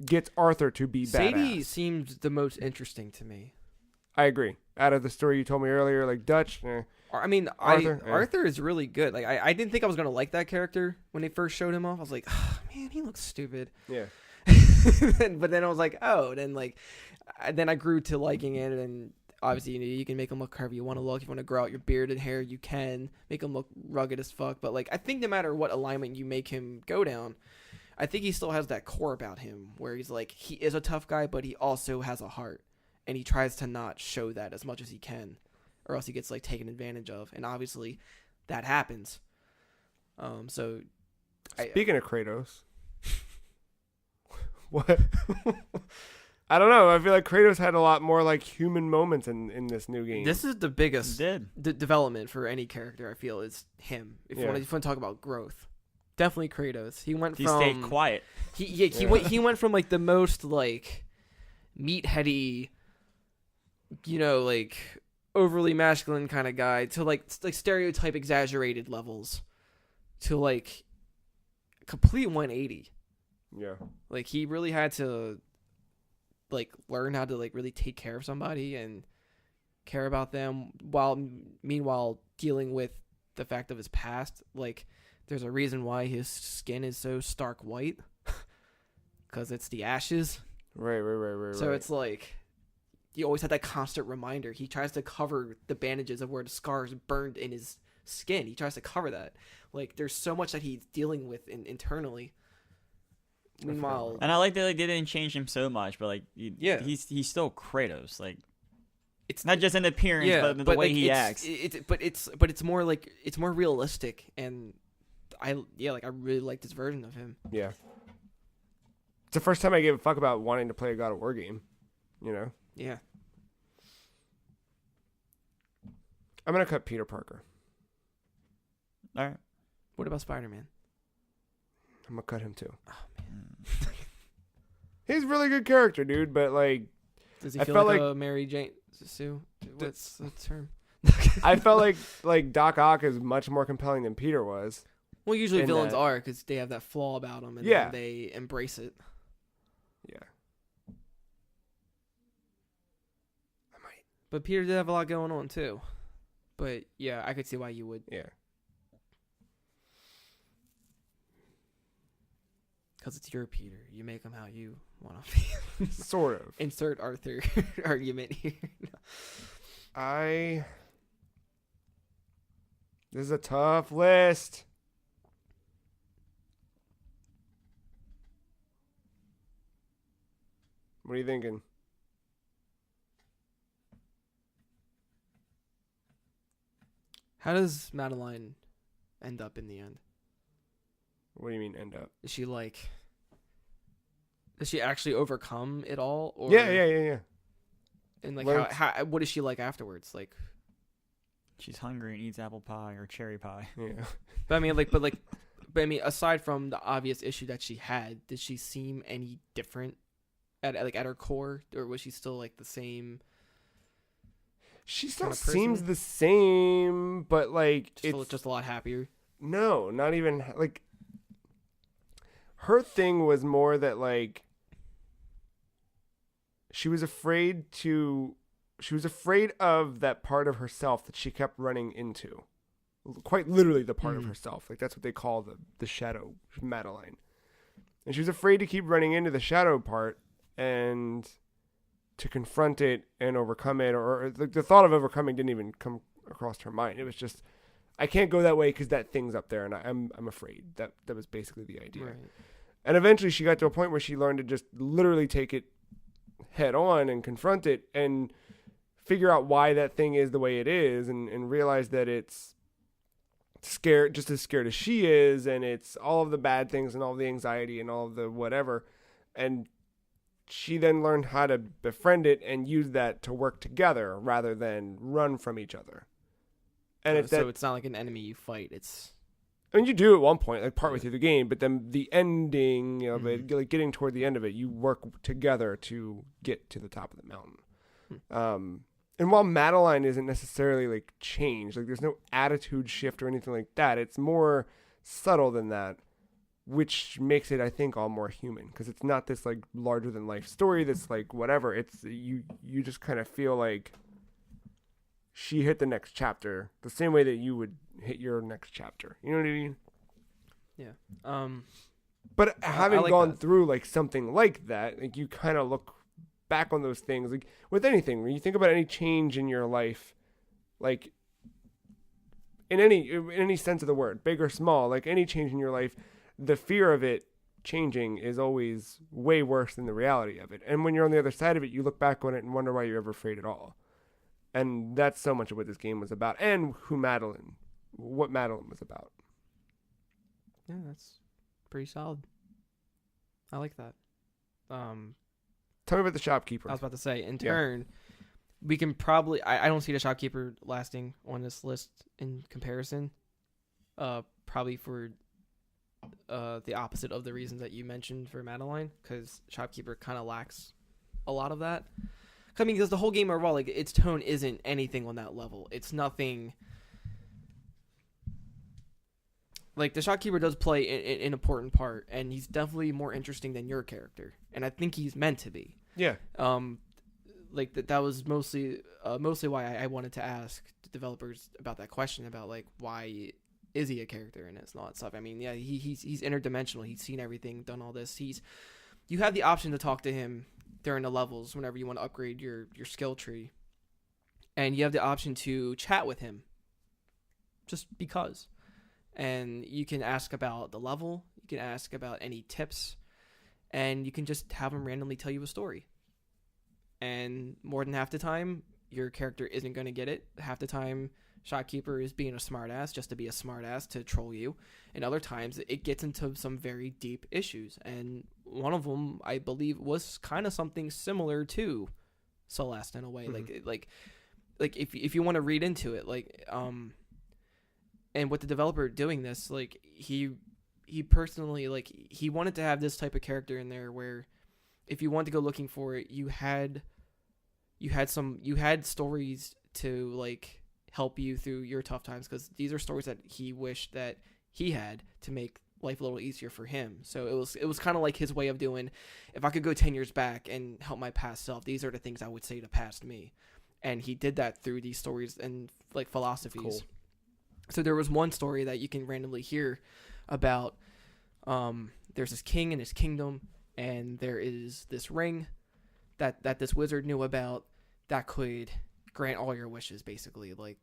[SPEAKER 1] gets Arthur to be
[SPEAKER 2] Sadie
[SPEAKER 1] badass.
[SPEAKER 2] seems the most interesting to me.
[SPEAKER 1] I agree. Out of the story you told me earlier, like Dutch,
[SPEAKER 2] I mean,
[SPEAKER 1] Arthur,
[SPEAKER 2] Arthur is really good. Like, I didn't think I was gonna like that character when they first showed him off. I was like, oh, man, he looks stupid.
[SPEAKER 1] yeah.
[SPEAKER 2] But then I was like, oh, then I grew to liking it, and obviously you can make him look however you want to look. If you want to grow out your beard and hair, you can make him look rugged as fuck. But like, I think no matter what alignment you make him go down, I think he still has that core about him where he's like, he is a tough guy, but he also has a heart, and he tries to not show that as much as he can, or else he gets like taken advantage of, and obviously that happens. So
[SPEAKER 1] Speaking of Kratos, what? I don't know. I feel like Kratos had a lot more like human moments in this new game.
[SPEAKER 2] this is the biggest
[SPEAKER 3] Did
[SPEAKER 2] development for any character. I feel is him. If you want to talk about growth, definitely Kratos. He went
[SPEAKER 3] he
[SPEAKER 2] from
[SPEAKER 3] stayed quiet?
[SPEAKER 2] He went from like the most like meatheady, like overly masculine kind of guy to like stereotype exaggerated levels to like complete 180.
[SPEAKER 1] Yeah.
[SPEAKER 2] Like he really had to like learn how to like really take care of somebody and care about them while meanwhile dealing with the fact of his past. Like there's a reason why his skin is so stark white because it's the ashes.
[SPEAKER 1] Right.
[SPEAKER 2] So it's like you always had that constant reminder. He tries to cover the bandages of where the scars burned in his skin. He tries to cover that. Like there's so much that he's dealing with internally. Meanwhile,
[SPEAKER 3] And I like that they didn't change him so much, but like, he's still Kratos. Like,
[SPEAKER 2] it's
[SPEAKER 3] not just in appearance, but the way
[SPEAKER 2] like,
[SPEAKER 3] he acts.
[SPEAKER 2] It's more like it's more realistic, and I really liked this version of him.
[SPEAKER 1] Yeah. It's the first time I gave a fuck about wanting to play a God of War game.
[SPEAKER 2] Yeah.
[SPEAKER 1] I'm gonna cut Peter Parker.
[SPEAKER 3] All right.
[SPEAKER 2] What about Spider-Man?
[SPEAKER 1] I'm gonna cut him too.
[SPEAKER 2] Oh man,
[SPEAKER 1] He's a really good character, dude. But like,
[SPEAKER 2] does he
[SPEAKER 1] I
[SPEAKER 2] feel
[SPEAKER 1] felt
[SPEAKER 2] like
[SPEAKER 1] like-
[SPEAKER 2] a Mary Jane Sue? What's the term?
[SPEAKER 1] I felt like Doc Ock is much more compelling than Peter was.
[SPEAKER 2] Well, usually
[SPEAKER 1] in
[SPEAKER 2] villains
[SPEAKER 1] that-
[SPEAKER 2] are because they have that flaw about them, and
[SPEAKER 1] Yeah.
[SPEAKER 2] then they embrace it.
[SPEAKER 1] Yeah.
[SPEAKER 2] But Peter did have a lot going on too. But yeah, I could see why you would.
[SPEAKER 1] Yeah.
[SPEAKER 2] Because it's your Peter. You make him how you want to feel.
[SPEAKER 1] Sort of.
[SPEAKER 2] Insert Arthur argument here.
[SPEAKER 1] This is a tough list. What are you thinking?
[SPEAKER 2] How does Madeline end up in the end?
[SPEAKER 1] What do you mean end up?
[SPEAKER 2] Is she like... Does she actually overcome it all? Or
[SPEAKER 1] Yeah.
[SPEAKER 2] And like,
[SPEAKER 1] Learns-
[SPEAKER 2] how what is she like afterwards? Like,
[SPEAKER 3] She's hungry and eats apple pie or cherry pie.
[SPEAKER 1] Yeah.
[SPEAKER 2] but I mean, aside from the obvious issue that she had, did she seem any different at her core, or was she still like the same?
[SPEAKER 1] She still
[SPEAKER 2] Kind of person?
[SPEAKER 1] seems the same, but like
[SPEAKER 2] Just a lot happier.
[SPEAKER 1] no, not even like her thing was more that like she was afraid of that part of herself that she kept running into. Quite literally the part of herself. Like that's what they call the shadow, Madeline. And she was afraid to keep running into the shadow part and to confront it and overcome it, or the thought of overcoming didn't even come across her mind. It was just, I can't go that way because that thing's up there and I'm afraid. That was basically the idea.
[SPEAKER 2] Right.
[SPEAKER 1] And eventually she got to a point where she learned to just literally take it head on and confront it and figure out why that thing is the way it is, and realize that it's scared, just as scared as she is, and it's all of the bad things and all the anxiety and all of the whatever. And she then learned how to befriend it and use that to work together rather than run from each other. And
[SPEAKER 2] So it's not like an enemy you fight. It's
[SPEAKER 1] I mean, you do at one point, like partway through the game, but then the ending of it, like getting toward the end of it, you work together to get to the top of the mountain. And while Madeline isn't necessarily like changed, like there's no attitude shift or anything like that, it's more subtle than that, which makes it, I think, all more human, because it's not this like larger than life story that's like whatever. It's you just kind of feel like she hit the next chapter the same way that you would hit your next chapter. You know what I mean?
[SPEAKER 2] yeah.
[SPEAKER 1] But having
[SPEAKER 2] like
[SPEAKER 1] gone
[SPEAKER 2] that.
[SPEAKER 1] through like something like that, like you kind of look back on those things, like with anything, when you think about any change in your life, like in any sense of the word, big or small, like any change in your life, the fear of it changing is always way worse than the reality of it. And when you're on the other side of it, you look back on it and wonder why you're ever afraid at all. And that's so much of what this game was about, and what Madeline was about.
[SPEAKER 2] Yeah, that's pretty solid. I like that.
[SPEAKER 1] Tell me about the shopkeeper.
[SPEAKER 2] I was about to say, in turn, we can probably... I don't see the shopkeeper lasting on this list in comparison. Probably for the opposite of the reasons that you mentioned for Madeline, because shopkeeper kind of lacks a lot of that. I mean, because the whole game overall, like, its tone isn't anything on that level. It's nothing... Like, the shopkeeper does play an important part, and he's definitely more interesting than your character. And I think he's meant to be.
[SPEAKER 1] Yeah.
[SPEAKER 2] Like, that was mostly why I wanted to ask the developers about that question, about, like, why is he a character in this and all that stuff. I mean, yeah, he's interdimensional. He's seen everything, done all this. You have the option to talk to him during the levels whenever you want to upgrade your skill tree. And you have the option to chat with him. Just because. And you can ask about the level, you can ask about any tips, and you can just have him randomly tell you a story. And more than half the time, your character isn't going to get it. Half the time, shopkeeper is being a smartass just to be a smartass to troll you. And other times, it gets into some very deep issues. And one of them, I believe, was kind of something similar to Celeste in a way.
[SPEAKER 1] Mm-hmm.
[SPEAKER 2] Like if you want to read into it, like and with the developer doing this, like he personally, like, he wanted to have this type of character in there where if you wanted to go looking for it, you had stories to like help you through your tough times, because these are stories that he wished that he had to make life a little easier for him. So it was kind of like his way of doing, if I could go 10 years back and help my past self, these are the things I would say to past me. and he did that through these stories and like philosophies.
[SPEAKER 1] Cool.
[SPEAKER 2] So there was one story that you can randomly hear about. There's this king in his kingdom, and there is this ring that this wizard knew about that could grant all your wishes, basically. Like,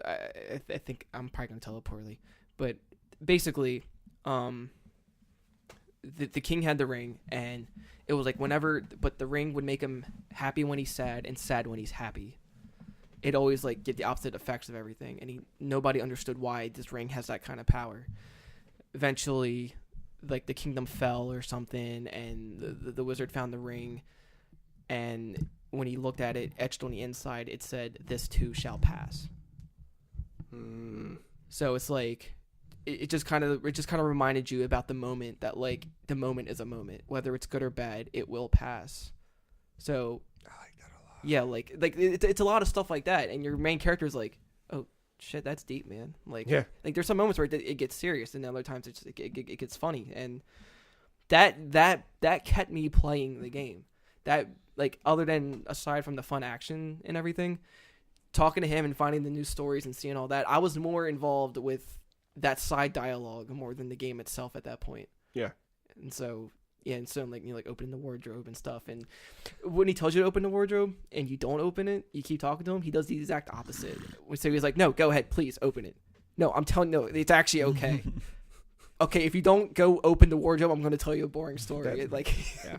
[SPEAKER 2] I think I'm probably gonna tell it poorly, but basically, the king had the ring, and it was like but the ring would make him happy when he's sad and sad when he's happy. It always like get the opposite effects of everything, and nobody understood why this ring has that kind of power. Eventually, like the kingdom fell or something, and the wizard found the ring, and when he looked at it, etched on the inside, it said, "This too shall pass." So it's like it just kind of reminded you about the moment, that like the moment is a moment, whether it's good or bad, it will pass. So
[SPEAKER 1] I like that a lot.
[SPEAKER 2] yeah, like it's a lot of stuff like that, and your main character is like, oh shit, that's deep, man. Like like there's some moments where it gets serious, and other times it gets funny, and that kept me playing the game. That, like, other than aside from the fun action and everything, talking to him and finding the new stories and seeing all that, I was more involved with that side dialogue more than the game itself at that point.
[SPEAKER 1] Yeah.
[SPEAKER 2] And so like, you know, like opening the wardrobe and stuff, and when he tells you to open the wardrobe and you don't open it, you keep talking to him, he does the exact opposite. So he's like, no, go ahead, please open it. No, I'm telling you, no, it's actually okay. Okay, if you don't go open the wardrobe, I'm going to tell you a boring story.
[SPEAKER 1] Yeah.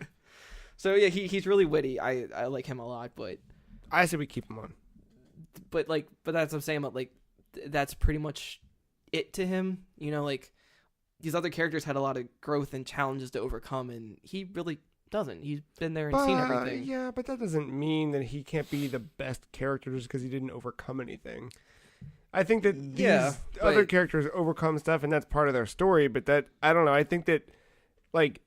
[SPEAKER 2] So yeah, he's really witty. I like him a lot, but
[SPEAKER 1] I say we keep him on.
[SPEAKER 2] but that's what I'm saying. But like, that's pretty much it to him. You know, like these other characters had a lot of growth and challenges to overcome, and he really doesn't. He's been there and seen everything.
[SPEAKER 1] Yeah, but that doesn't mean that he can't be the best character just because he didn't overcome anything. I think that these other characters overcome stuff, and that's part of their story. But that, I don't know. I think that, like,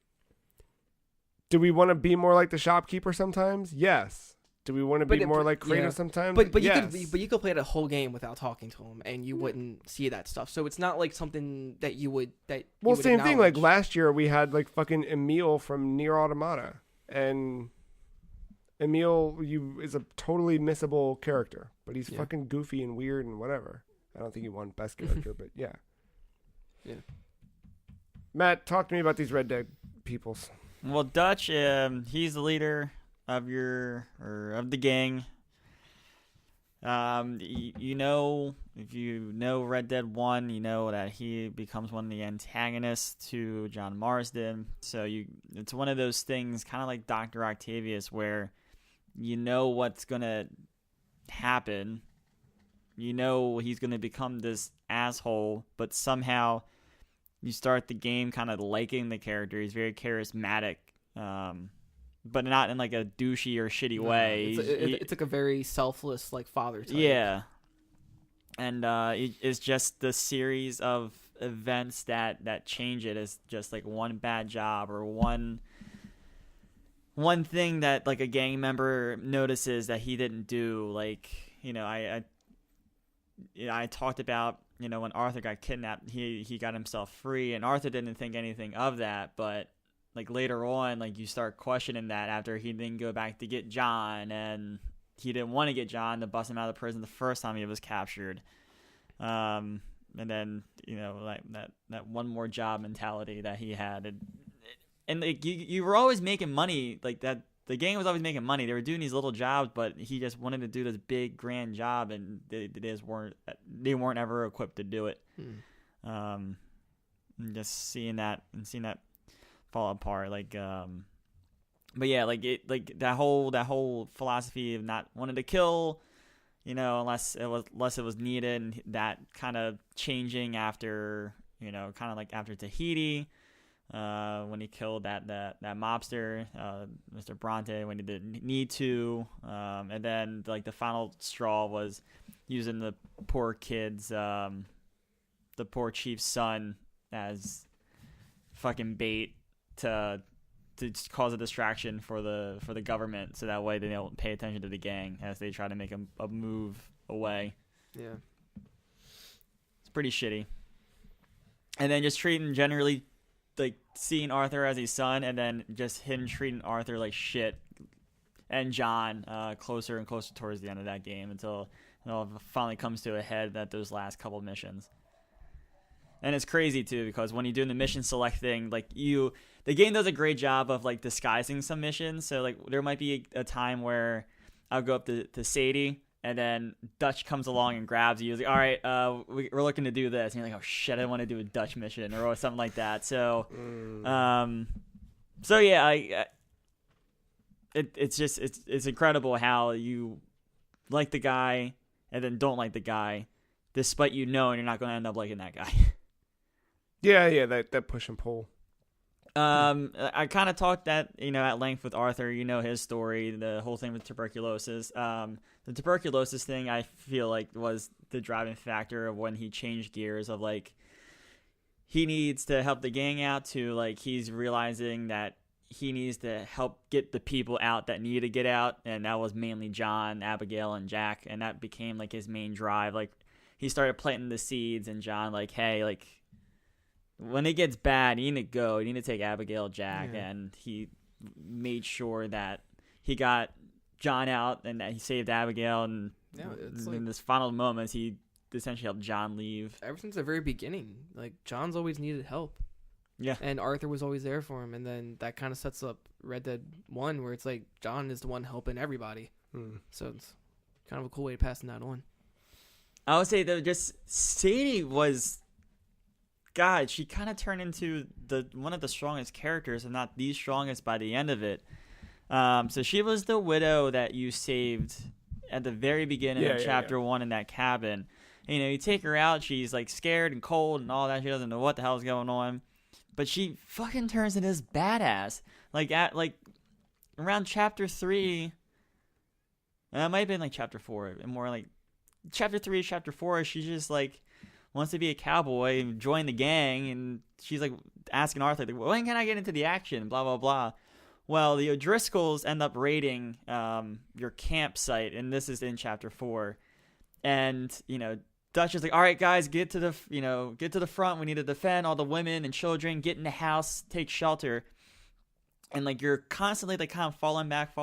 [SPEAKER 1] do we want to be more like the shopkeeper sometimes? Yes. Do we want to be more like Kratos sometimes?
[SPEAKER 2] But
[SPEAKER 1] yes.
[SPEAKER 2] you could play the whole game without talking to him, and you wouldn't see that stuff. So it's not like something that you would
[SPEAKER 1] same thing. Like last year, we had like fucking Emil from Nier Automata, and Emil is a totally missable character, but he's fucking goofy and weird and whatever. I don't think he won best character, but yeah.
[SPEAKER 2] Yeah.
[SPEAKER 1] Matt, talk to me about these Red Dead peoples.
[SPEAKER 3] Well, Dutch, he's the leader of the gang. You know, if you know Red Dead 1, you know that he becomes one of the antagonists to John Marsden. So it's one of those things, kind of like Dr. Octavius, where you know what's gonna happen. You know he's gonna become this asshole, but somehow you start the game kind of liking the character. He's very charismatic, but not in like a douchey or shitty way.
[SPEAKER 2] It's like a very selfless, like, father type.
[SPEAKER 3] Yeah. And it's just the series of events that change it. It's just like one bad job or one thing that like a gang member notices that he didn't do. Like, you know, I talked about, you know, when Arthur got kidnapped, he got himself free, and Arthur didn't think anything of that, but like later on, like you start questioning that after he didn't go back to get John, and he didn't want to get John to bust him out of prison the first time he was captured. And then, you know, like that one more job mentality that he had, and like you were always making money, like that. The gang was always making money. They were doing these little jobs, but he just wanted to do this big, grand job, and they weren't ever equipped to do it. Just seeing that fall apart, like, but yeah, like that whole philosophy of not wanting to kill, you know, unless it was needed, and that kind of changing after, you know, kind of like after Tahiti. When he killed that mobster, Mr. Bronte, when he didn't need to, and then like the final straw was using the poor kid's, the poor chief's son as fucking bait to cause a distraction for the government, so that way they don't pay attention to the gang as they try to make a move away.
[SPEAKER 2] Yeah,
[SPEAKER 3] it's pretty shitty. And then just treating generally, like seeing Arthur as his son, and then just him treating Arthur like shit, and John closer and closer towards the end of that game until it finally comes to a head at those last couple missions. And it's crazy too because when you're doing the mission select thing, like the game does a great job of like disguising some missions. So like there might be a time where I'll go up to Sadie, and then Dutch comes along and grabs you. He's like, all right, we're looking to do this. And you're like, oh shit, I want to do a Dutch mission or something like that. So, so yeah, it's incredible how you like the guy and then don't like the guy, despite you're not going to end up liking that guy.
[SPEAKER 1] Yeah, that push and pull.
[SPEAKER 3] I kind of talked at length with Arthur. You know his story, the whole thing with tuberculosis. The tuberculosis thing, I feel like was the driving factor of when he changed gears. Of like, he needs to help the gang out. To like, he's realizing that he needs to help get the people out that need to get out, and that was mainly John, Abigail, and Jack, and that became like his main drive. Like, he started planting the seeds, and John like, hey, like, when it gets bad, you need to go. You need to take Abigail, Jack, and he made sure that he got John out and that he saved Abigail. And in this final moments, he essentially helped John leave.
[SPEAKER 2] Ever since the very beginning, like John's always needed help.
[SPEAKER 3] Yeah,
[SPEAKER 2] and Arthur was always there for him, and then that kind of sets up Red Dead 1, where it's like John is the one helping everybody. So it's kind of a cool way of passing that on.
[SPEAKER 3] I would say that just Sadie was. God, she kind of turned into one of the strongest characters, and not the strongest by the end of it. So she was the widow that you saved at the very beginning of Chapter 1 in that cabin. And, you take her out, she's like scared and cold and all that. She doesn't know what the hell's going on, but she fucking turns into this badass. Like around Chapter 3, and it might have been like Chapter 4, and more like Chapter 3, Chapter 4. She's just like. Wants to be a cowboy and join the gang, and she's like asking Arthur, like, when can I get into the action? Blah blah blah. Well, the O'Driscolls end up raiding your campsite, and this is in Chapter 4. And Dutch is like, all right, guys, get to the front. We need to defend all the women and children. Get in the house, take shelter. And like you're constantly like kind of falling back,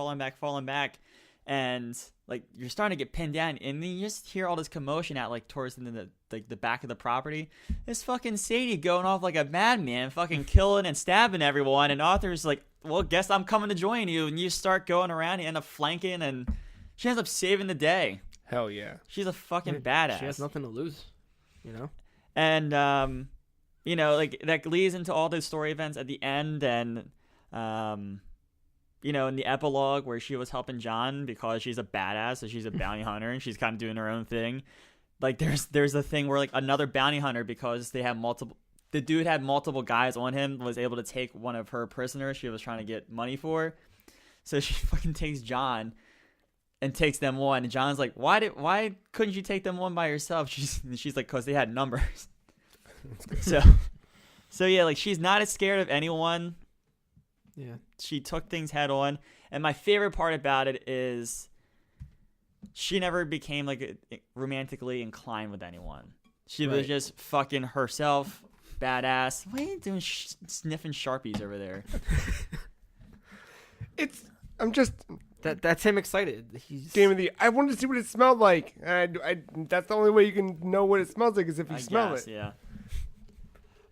[SPEAKER 3] and like you're starting to get pinned down, and then you just hear all this commotion out like towards the back of the property. This fucking Sadie going off like a madman, fucking killing and stabbing everyone, and Arthur's like, well, guess I'm coming to join you, and you start going around, you end up flanking, and she ends up saving the day.
[SPEAKER 1] Hell yeah.
[SPEAKER 3] She's a fucking badass.
[SPEAKER 2] She has nothing to lose,
[SPEAKER 3] And like that leads into all those story events at the end, and in the epilogue where she was helping John because she's a badass, so she's a bounty hunter and she's kind of doing her own thing. Like there's a thing where like another bounty hunter, because the dude had multiple guys on him, was able to take one of her prisoners she was trying to get money for. So she fucking takes John and takes them on, and John's like, why couldn't you take them on by yourself? She's like, because they had numbers. so yeah, like she's not as scared of anyone.
[SPEAKER 2] Yeah.
[SPEAKER 3] She took things head on. And my favorite part about it is she never became like romantically inclined with anyone. She was just fucking herself, badass. What are you doing sniffing Sharpies over there?
[SPEAKER 2] That's him excited. He's
[SPEAKER 1] Game of the I wanted to see what it smelled like. That's the only way you can know what it smells like is if you smell it.
[SPEAKER 3] Yeah.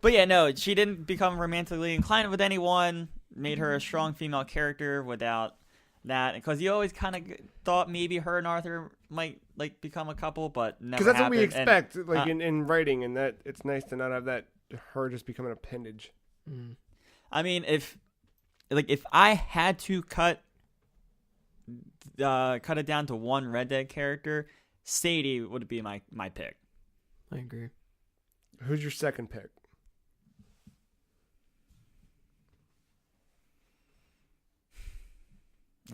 [SPEAKER 3] But yeah, no, she didn't become romantically inclined with anyone. Made her a strong female character without that, because you always kind of thought maybe her and Arthur might like become a couple, but never.
[SPEAKER 1] Because that's
[SPEAKER 3] happened.
[SPEAKER 1] what we expect, in writing, and that it's nice to not have that her just become an appendage.
[SPEAKER 3] I mean, if I had to cut it down to one Red Dead character, Sadie would be my pick.
[SPEAKER 2] I agree.
[SPEAKER 1] Who's your second pick?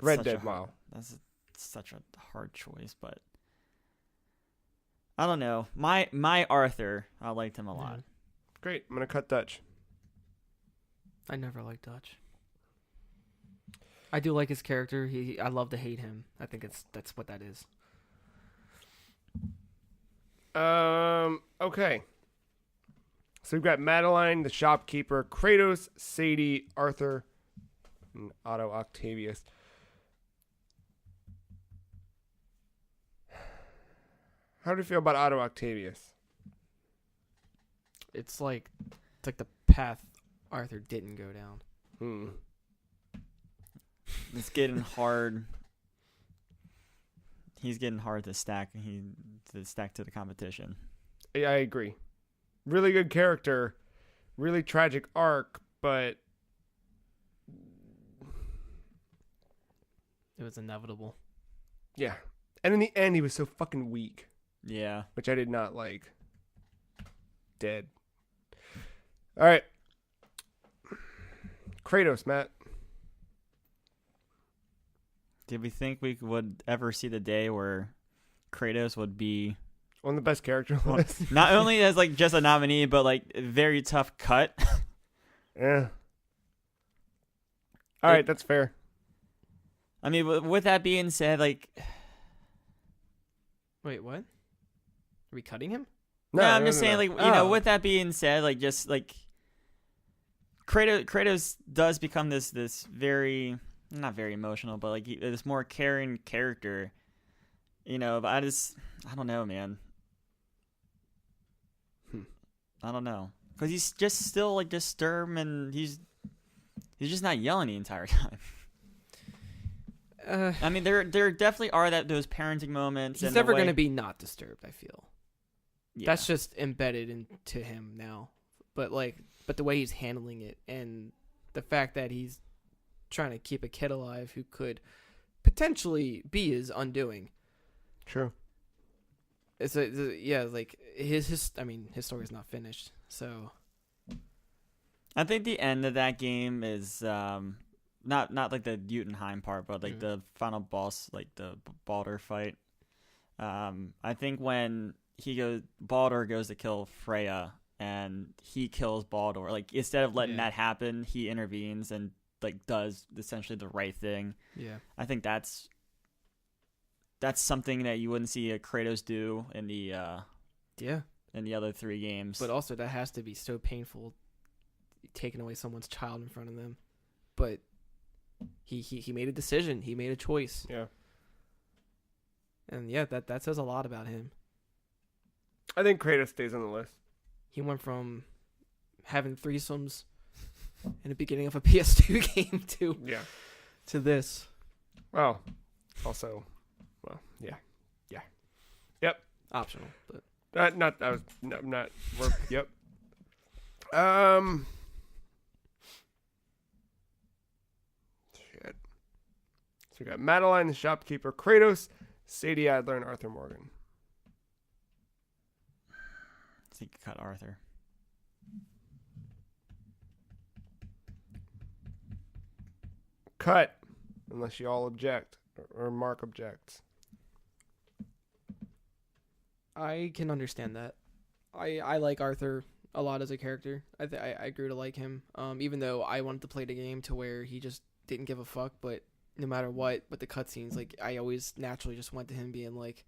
[SPEAKER 1] Red Dead WoW.
[SPEAKER 3] That's such a hard choice, but I don't know. My Arthur, I liked him a lot.
[SPEAKER 1] Great. I'm gonna cut Dutch.
[SPEAKER 2] I never liked Dutch. I do like his character. I love to hate him. I think that's what that is.
[SPEAKER 1] Okay. So we've got Madeline, the shopkeeper, Kratos, Sadie, Arthur, and Otto Octavius. How do you feel about Otto Octavius?
[SPEAKER 2] It's like the path Arthur didn't go down.
[SPEAKER 3] It's getting hard. He's getting hard to stack. To stack to the competition.
[SPEAKER 1] Yeah, I agree. Really good character, really tragic arc, but
[SPEAKER 2] It was inevitable.
[SPEAKER 1] yeah. And in the end, he was so fucking weak,
[SPEAKER 3] Yeah.
[SPEAKER 1] which I did not like. Dead. All right. Kratos, Matt.
[SPEAKER 3] Did we think we would ever see the day where Kratos would be
[SPEAKER 1] On the best character list.
[SPEAKER 3] not only as like just a nominee, but like a very tough cut?
[SPEAKER 1] Yeah. All right, that's fair.
[SPEAKER 3] I mean, with that being said, like,
[SPEAKER 2] Wait, what? Are we cutting him?
[SPEAKER 3] no, I'm just saying,
[SPEAKER 1] no.
[SPEAKER 3] like, you know, with that being said, like, just like Kratos does become this very, not very emotional, but like this more caring character, you know. But I don't know, man. I don't know, because he's just still like just stern, and he's just not yelling the entire time. I mean, there definitely are those parenting moments.
[SPEAKER 2] He's never going to be not disturbed, I feel.
[SPEAKER 3] Yeah.
[SPEAKER 2] That's just embedded into him now. But the way he's handling it, and the fact that he's trying to keep a kid alive who could potentially be his undoing.
[SPEAKER 1] True.
[SPEAKER 2] Like his story's not finished. So
[SPEAKER 3] I think the end of that game is not like the Jotunheim part, but like the final boss, like the Baldur fight. I think when Baldur goes to kill Freya and he kills Baldur, like instead of letting that happen, he intervenes and like does essentially the right thing.
[SPEAKER 2] yeah,
[SPEAKER 3] I think that's something that you wouldn't see a Kratos do in the other 3 games.
[SPEAKER 2] but also that has to be so painful, taking away someone's child in front of them. But he made a decision. He made a choice.
[SPEAKER 1] Yeah.
[SPEAKER 2] And that says a lot about him.
[SPEAKER 1] I think Kratos stays on the list.
[SPEAKER 2] He went from having threesomes in the beginning of a PS2 game to this.
[SPEAKER 1] Well, also, yeah. Yep.
[SPEAKER 2] Optional, but
[SPEAKER 1] Yep. Shit. So we got Madeline, the shopkeeper, Kratos, Sadie Adler, and Arthur Morgan.
[SPEAKER 3] I think you cut Arthur.
[SPEAKER 1] Cut, unless you all object or Mark objects.
[SPEAKER 2] I can understand that. I like Arthur a lot as a character. I grew to like him. Even though I wanted to play the game to where he just didn't give a fuck, but no matter what, with the cutscenes, like I always naturally just went to him being like,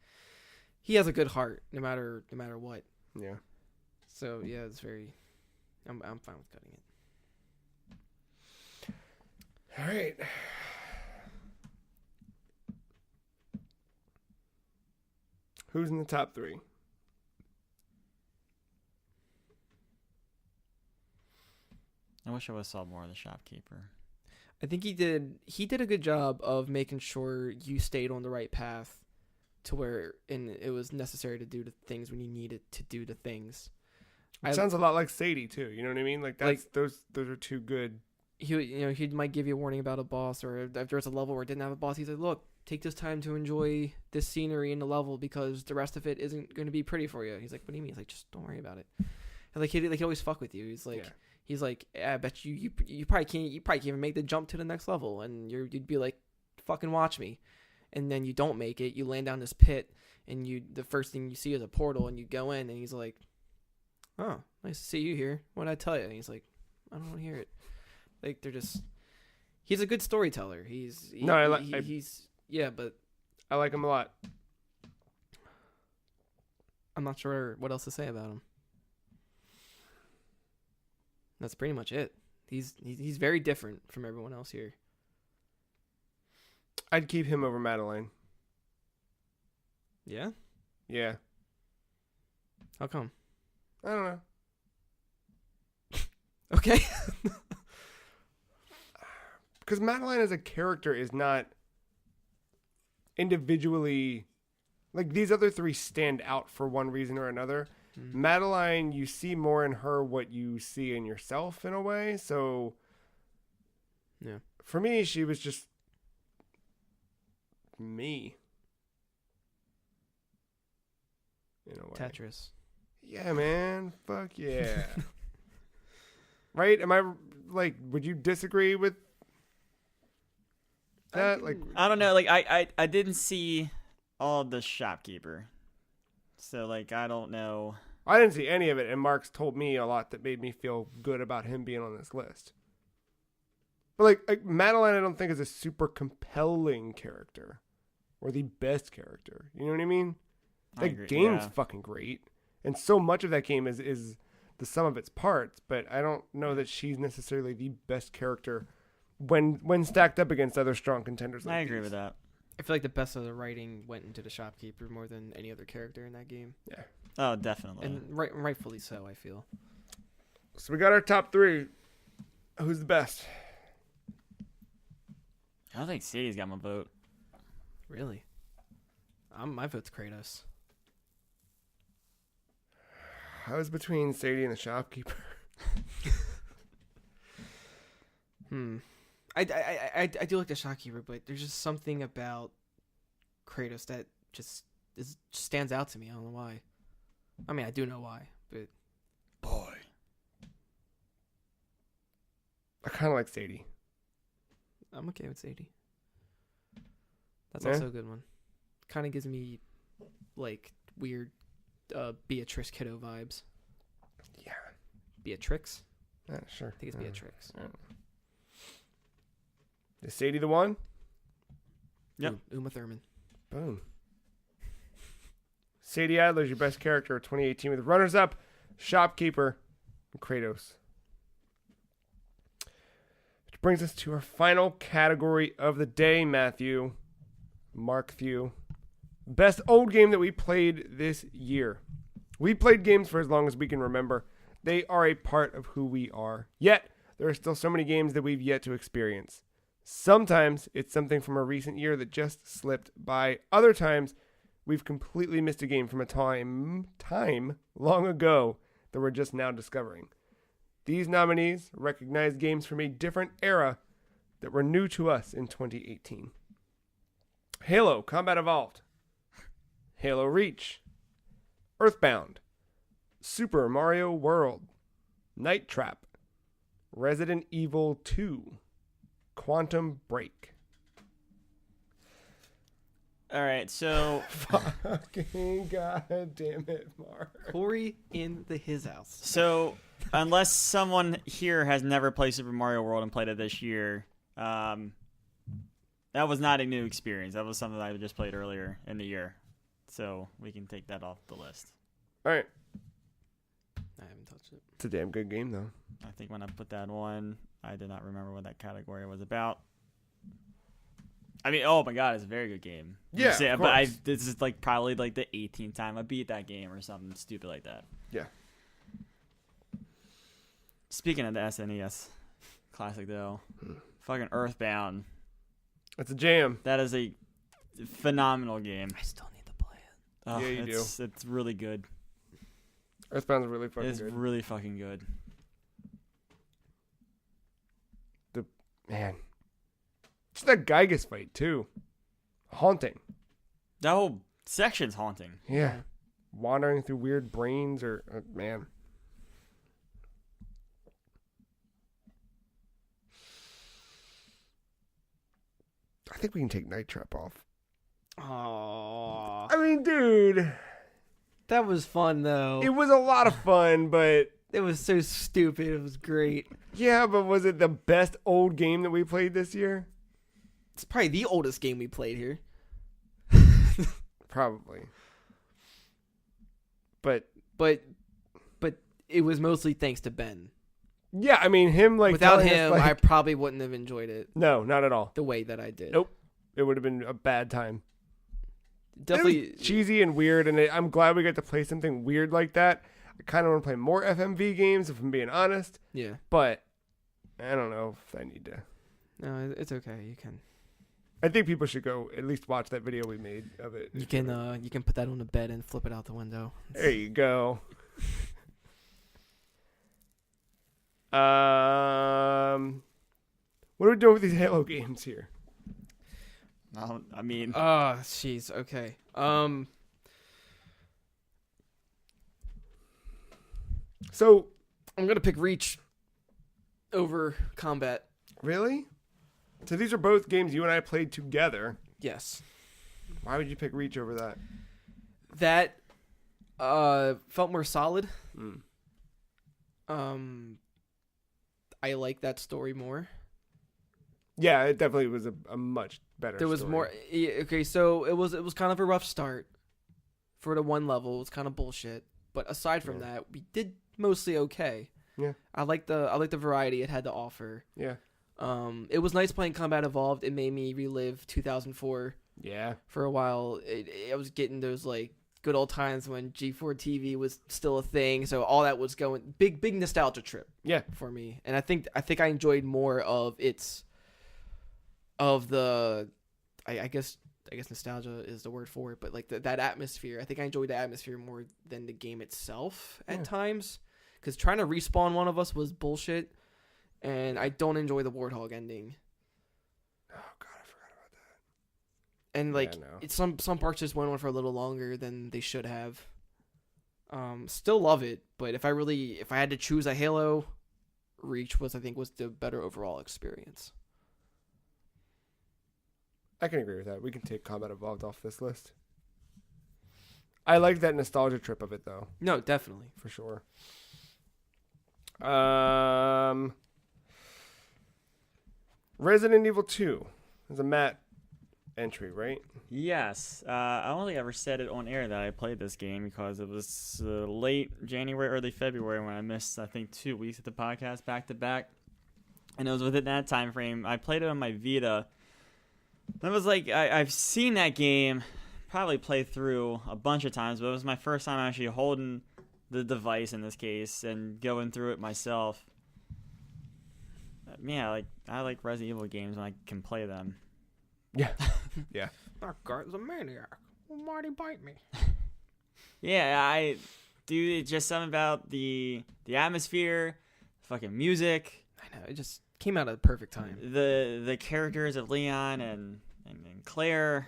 [SPEAKER 2] he has a good heart, no matter what.
[SPEAKER 1] Yeah.
[SPEAKER 2] So yeah, it's very. I'm fine with cutting it.
[SPEAKER 1] All right. Who's in the top 3?
[SPEAKER 3] I wish I would have saw more of the shopkeeper.
[SPEAKER 2] I think he did a good job of making sure you stayed on the right path to where it was necessary to do the things when you needed to do the things.
[SPEAKER 1] It sounds a lot like Sadie too. You know what I mean? Like that's those are two good.
[SPEAKER 2] He might give you a warning about a boss, or if there's a level where it didn't have a boss, he's like, look, take this time to enjoy this scenery in the level because the rest of it isn't going to be pretty for you. He's like, what do you mean? He's like, just don't worry about it. And like he always fuck with you. He's like. Yeah. He's like, I bet you probably can't even make the jump to the next level, and you'd be like, fucking watch me, and then you don't make it. You land down this pit, and the first thing you see is a portal, and you go in, and he's like, oh, nice to see you here. What'd I tell you? And he's like, I don't want to hear it. Like he's a good storyteller. But
[SPEAKER 1] I like him a lot.
[SPEAKER 2] I'm not sure what else to say about him. That's pretty much it. He's very different from everyone else here.
[SPEAKER 1] I'd keep him over Madeline.
[SPEAKER 2] Yeah?
[SPEAKER 1] Yeah.
[SPEAKER 2] How come?
[SPEAKER 1] I don't know.
[SPEAKER 2] Okay.
[SPEAKER 1] Because Madeline as a character is not individually like these other three stand out for one reason or another. Madeline, you see more in her what you see in yourself in a way. So
[SPEAKER 2] Yeah.
[SPEAKER 1] for me, she was just me. In a way.
[SPEAKER 2] Tetris.
[SPEAKER 1] Yeah, man. Fuck yeah. Right? Am I like? Would you disagree with that? Like,
[SPEAKER 3] I don't know. Like I didn't see all the shopkeeper, so like I don't know.
[SPEAKER 1] I didn't see any of it, and Mark's told me a lot that made me feel good about him being on this list. But like Madeline, I don't think is a super compelling character or the best character. You know what I mean?
[SPEAKER 3] I
[SPEAKER 1] That
[SPEAKER 3] agree,
[SPEAKER 1] game's
[SPEAKER 3] yeah.
[SPEAKER 1] fucking great, and so much of that game is the sum of its parts. But I don't know that she's necessarily the best character when stacked up against other strong contenders. Like
[SPEAKER 3] I agree
[SPEAKER 1] these.
[SPEAKER 3] with that.
[SPEAKER 2] I feel like the best of the writing went into the shopkeeper more than any other character in that game,
[SPEAKER 1] Yeah.
[SPEAKER 3] Oh, definitely.
[SPEAKER 2] and rightfully so. I feel.
[SPEAKER 1] So we got our top three. Who's the best?
[SPEAKER 3] I don't think Sadie's got my vote.
[SPEAKER 2] Really. My vote's Kratos.
[SPEAKER 1] I was between Sadie and the shopkeeper.
[SPEAKER 2] I do like the shopkeeper, but there's just something about Kratos that just stands out to me. I don't know why. I mean, I do know why, but
[SPEAKER 3] Boy.
[SPEAKER 1] I kind of like Sadie.
[SPEAKER 2] I'm okay with Sadie. That's
[SPEAKER 1] Yeah?
[SPEAKER 2] also a good one. Kind of gives me like weird Beatrix Kiddo vibes.
[SPEAKER 1] Yeah.
[SPEAKER 2] Beatrix?
[SPEAKER 1] Sure.
[SPEAKER 2] I think it's Beatrix.
[SPEAKER 1] Is Sadie the one?
[SPEAKER 3] Yep.
[SPEAKER 2] Uma Thurman.
[SPEAKER 1] Boom. Sadie Adler's your best character of 2018 with runners-up, Shopkeeper, and Kratos. Which brings us to our final category of the day, Matthew. Mark Thew. Best old game that we played this year. We played games for as long as we can remember. They are a part of who we are. Yet, there are still so many games that we've yet to experience. Sometimes it's something from a recent year that just slipped by. Other times, we've completely missed a game from a time long ago that we're just now discovering. These nominees recognize games from a different era that were new to us in 2018. Halo Combat Evolved, Halo Reach, Earthbound, Super Mario World, Night Trap, Resident Evil 2, Quantum Break.
[SPEAKER 3] All right, so
[SPEAKER 1] Fucking god damn it, Mark.
[SPEAKER 2] Corey in his house.
[SPEAKER 3] so unless someone here has never played Super Mario World and played it this year, that was not a new experience. That was something that I just played earlier in the year, so we can take that off the list.
[SPEAKER 1] All right.
[SPEAKER 2] I haven't touched it.
[SPEAKER 1] It's a damn good game, though.
[SPEAKER 3] I think when I put that on, I did not remember what that category was about. I mean, oh my god, it's a very good game.
[SPEAKER 1] Yeah,
[SPEAKER 3] See,
[SPEAKER 1] of
[SPEAKER 3] but
[SPEAKER 1] course.
[SPEAKER 3] this is like probably like the 18th time I beat that game or something stupid like that.
[SPEAKER 1] Yeah.
[SPEAKER 3] Speaking of the SNES classic though, fucking Earthbound.
[SPEAKER 1] It's a jam.
[SPEAKER 3] That is a phenomenal game.
[SPEAKER 2] I still need to play it.
[SPEAKER 3] Oh,
[SPEAKER 1] Yeah, you do.
[SPEAKER 3] It's really good.
[SPEAKER 1] Earthbound's really fucking
[SPEAKER 3] It's
[SPEAKER 1] good.
[SPEAKER 3] really fucking good.
[SPEAKER 1] Man. Just that Gygas fight, too. Haunting.
[SPEAKER 3] That whole section's haunting.
[SPEAKER 1] Yeah. Wandering through weird brains or... man. I think we can take Night Trap off.
[SPEAKER 2] Oh,
[SPEAKER 1] I mean, dude,
[SPEAKER 2] that was fun though.
[SPEAKER 1] it was a lot of fun, but
[SPEAKER 2] It was so stupid. It was great.
[SPEAKER 1] yeah, but was it the best old game that we played this year?
[SPEAKER 2] It's probably the oldest game we played here.
[SPEAKER 1] Probably. But
[SPEAKER 2] But it was mostly thanks to Ben.
[SPEAKER 1] yeah, I mean, him like
[SPEAKER 2] Without
[SPEAKER 1] telling us,
[SPEAKER 2] him,
[SPEAKER 1] like-
[SPEAKER 2] I probably wouldn't have enjoyed it
[SPEAKER 1] no, not at all.
[SPEAKER 2] the way that I did.
[SPEAKER 1] Nope. It would have been a bad time.
[SPEAKER 2] definitely
[SPEAKER 1] cheesy and weird, and I'm glad we got to play something weird like that. I kind of want to play more FMV games, if I'm being honest.
[SPEAKER 2] Yeah.
[SPEAKER 1] But I don't know if I need to.
[SPEAKER 2] No, it's okay. You can.
[SPEAKER 1] I think people should go at least watch that video we made of it.
[SPEAKER 2] You can put that on the bed and flip it out the window.
[SPEAKER 1] There you go. What are we doing with these Halo games here?
[SPEAKER 3] I mean,
[SPEAKER 2] jeez. Okay.
[SPEAKER 1] So
[SPEAKER 2] I'm gonna pick Reach over Combat.
[SPEAKER 1] really? So these are both games you and I played together.
[SPEAKER 2] Yes.
[SPEAKER 1] Why would you pick Reach over that?
[SPEAKER 2] That felt more solid. I like that story more.
[SPEAKER 1] Yeah, it definitely was a much better.
[SPEAKER 2] There was
[SPEAKER 1] story.
[SPEAKER 2] more. Okay, so it was kind of a rough start for the one level. It was kind of bullshit. But aside from that, we did mostly okay.
[SPEAKER 1] Yeah.
[SPEAKER 2] I like the variety it had to offer.
[SPEAKER 1] Yeah.
[SPEAKER 2] It was nice playing Combat Evolved. It made me relive 2004.
[SPEAKER 1] Yeah.
[SPEAKER 2] For a while, I was getting those like good old times when G4 TV was still a thing. So all that was going big nostalgia trip.
[SPEAKER 1] Yeah.
[SPEAKER 2] For me, and I think I enjoyed more of I guess nostalgia is the word for it, but like that atmosphere. I think I enjoyed the atmosphere more than the game itself at times. Because trying to respawn one of us was bullshit, and I don't enjoy the Warthog ending.
[SPEAKER 1] Oh god, I forgot about that.
[SPEAKER 2] And like
[SPEAKER 1] no.
[SPEAKER 2] some parts just went on for a little longer than they should have. Still love it, but if I had to choose a Halo, Reach was the better overall experience.
[SPEAKER 1] I can agree with that. We can take Combat Evolved off this list. I like that nostalgia trip of it, though.
[SPEAKER 2] No, definitely.
[SPEAKER 1] For sure. Resident Evil 2 is a Matt entry, right?
[SPEAKER 3] yes. I only ever said it on air that I played this game because it was late January, early February when I missed, I think, 2 weeks of the podcast back to back. And it was within that time frame. I played it on my Vita. And it was like, I've seen that game probably play through a bunch of times, but it was my first time actually holding the device in this case and going through it myself. Yeah, I like Resident Evil games when I can play them.
[SPEAKER 1] Yeah. Yeah.
[SPEAKER 2] That guy's a maniac. Why'd he bite me?
[SPEAKER 3] Yeah, it's just something about the atmosphere, fucking music.
[SPEAKER 2] I know, it just came out at the perfect time.
[SPEAKER 3] The characters of Leon and Claire.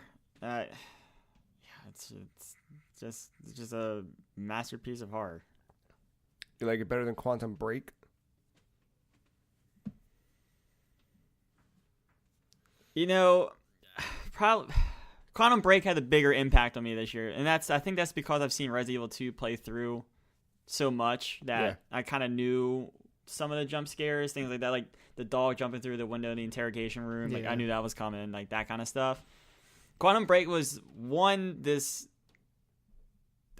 [SPEAKER 3] It's just a masterpiece of horror.
[SPEAKER 1] You like it better than Quantum Break?
[SPEAKER 3] You know, probably Quantum Break had a bigger impact on me this year, and I think that's because I've seen Resident Evil 2 play through so much that I kind of knew some of the jump scares, things like that, like the dog jumping through the window in the interrogation room. Like I knew that was coming, like that kind of stuff. Quantum Break was this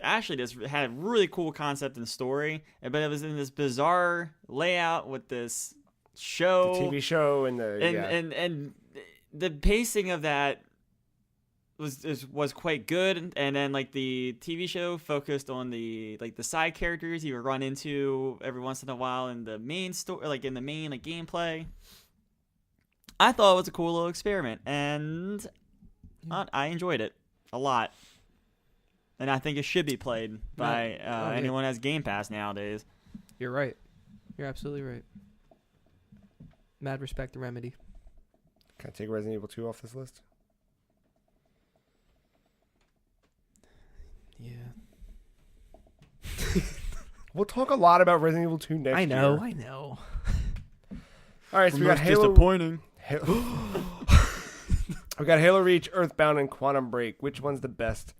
[SPEAKER 3] had a really cool concept and story, but it was in this bizarre layout with this show,
[SPEAKER 1] the TV show, and
[SPEAKER 3] and the pacing of that was quite good. And then like the TV show focused on the side characters you would run into every once in a while in the main story, like in the main gameplay. I thought it was a cool little experiment, and I enjoyed it a lot. And I think it should be played by anyone who has Game Pass nowadays.
[SPEAKER 2] You're right. You're absolutely right. Mad respect to Remedy.
[SPEAKER 1] Can I take Resident Evil 2 off this list?
[SPEAKER 2] Yeah.
[SPEAKER 1] We'll talk a lot about Resident Evil 2 next year.
[SPEAKER 2] I know.
[SPEAKER 1] All right, so we got Halo.
[SPEAKER 3] Disappointing.
[SPEAKER 1] We got Halo Reach, Earthbound, and Quantum Break. Which one's the best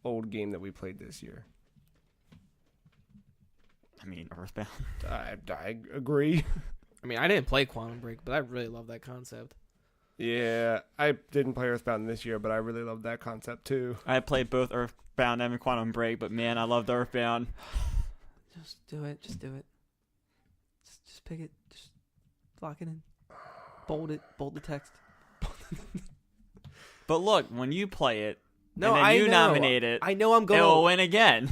[SPEAKER 1] old game that we played this year?
[SPEAKER 3] I mean, Earthbound.
[SPEAKER 1] I agree.
[SPEAKER 2] I mean, I didn't play Quantum Break, but I really love that concept.
[SPEAKER 1] Yeah, I didn't play Earthbound this year, but I really love that concept too.
[SPEAKER 3] I played both Earthbound and Quantum Break, but man, I loved Earthbound.
[SPEAKER 2] Just do it. Just do it. Just pick it. Just lock it in. Bold it. Bold the text.
[SPEAKER 3] But look, when you play it,
[SPEAKER 2] No,
[SPEAKER 3] and then
[SPEAKER 2] I
[SPEAKER 3] you
[SPEAKER 2] know.
[SPEAKER 3] nominate it,
[SPEAKER 2] I know I'm
[SPEAKER 3] it
[SPEAKER 2] going
[SPEAKER 3] will
[SPEAKER 2] to
[SPEAKER 3] win again.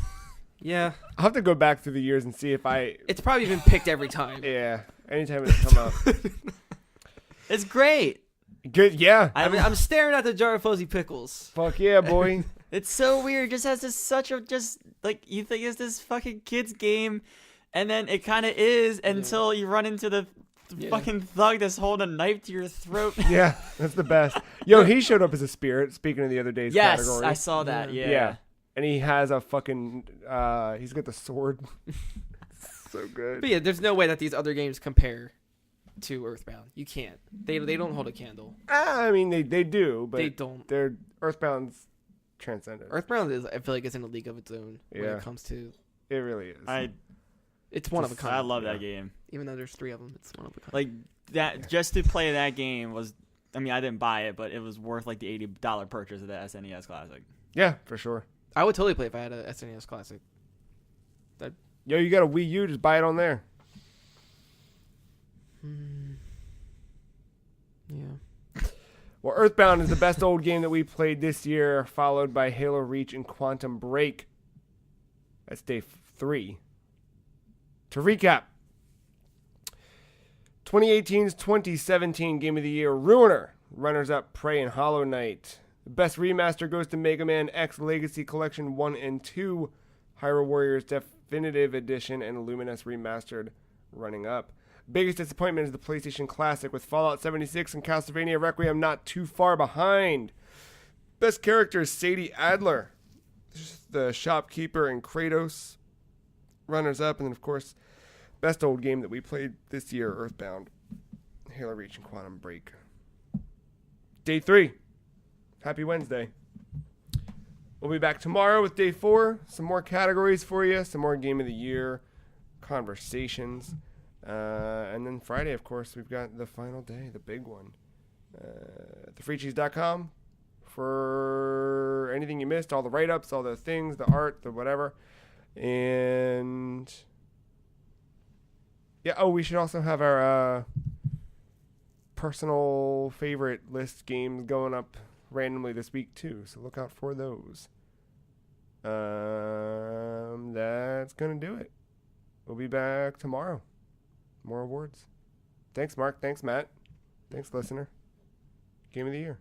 [SPEAKER 2] Yeah.
[SPEAKER 1] I'll have to go back through the years and see if I.
[SPEAKER 2] It's probably been picked every time.
[SPEAKER 1] Yeah, anytime it's come up.
[SPEAKER 3] It's great.
[SPEAKER 1] Good, yeah.
[SPEAKER 2] I'm staring at the jar of fuzzy pickles.
[SPEAKER 1] Fuck yeah, boy.
[SPEAKER 3] It's so weird. It just has this such a just like you think it's this fucking kids game, and then it kind of is until you run into the fucking thug that's holding a knife to your throat.
[SPEAKER 1] Yeah, that's the best. Yo, he showed up as a spirit. Speaking of the other day's
[SPEAKER 3] Yes,
[SPEAKER 1] category.
[SPEAKER 3] I saw that. Yeah.
[SPEAKER 1] And he has a fucking. He's got the sword. So good.
[SPEAKER 2] But yeah, there's no way that these other games compare to Earthbound. You can't. They don't hold a candle.
[SPEAKER 1] I mean, they do, but
[SPEAKER 2] They don't.
[SPEAKER 1] They're Earthbound's transcendent.
[SPEAKER 2] Earthbound is, I feel like, it's in a league of its own when
[SPEAKER 1] Yeah.
[SPEAKER 2] it comes to.
[SPEAKER 1] It really is.
[SPEAKER 2] It's one of a kind.
[SPEAKER 3] I love that game.
[SPEAKER 2] Even though there's 3 of them, it's one of a kind.
[SPEAKER 3] Like that, just to play that game was. I mean, I didn't buy it, but it was worth like the $80 purchase of the SNES Classic.
[SPEAKER 1] Yeah, for sure.
[SPEAKER 2] I would totally play if I had a SNES Classic.
[SPEAKER 1] Yo, you got a Wii U? Just buy it on there.
[SPEAKER 2] Yeah.
[SPEAKER 1] Well, Earthbound is the best old game that we played this year, followed by Halo Reach and Quantum Break. That's day 3. To recap, 2018's 2017 Game of the Year, Ruiner. Runners-up, Prey and Hollow Knight. The best remaster goes to Mega Man X Legacy Collection 1 and 2, Hyrule Warriors Definitive Edition, and Luminous Remastered running up. Biggest disappointment is the PlayStation Classic, with Fallout 76 and Castlevania Requiem not too far behind. Best character is Sadie Adler, the shopkeeper, and Kratos. Runners up, and then of course, best old game that we played this year, Earthbound, Halo Reach, and Quantum Break. Day 3. Happy Wednesday. We'll be back tomorrow with day 4. Some more categories for you, some more Game of the Year conversations. And then Friday, of course, we've got the final day, the big one. thefreecheese.com for anything you missed, all the write-ups, all the things, the art, the whatever. And yeah, we should also have our personal favorite list games going up randomly this week too, so look out for those. That's gonna do it. We'll be back tomorrow. More awards. Thanks, Mark. Thanks, Matt. Thanks, listener. Game of the Year.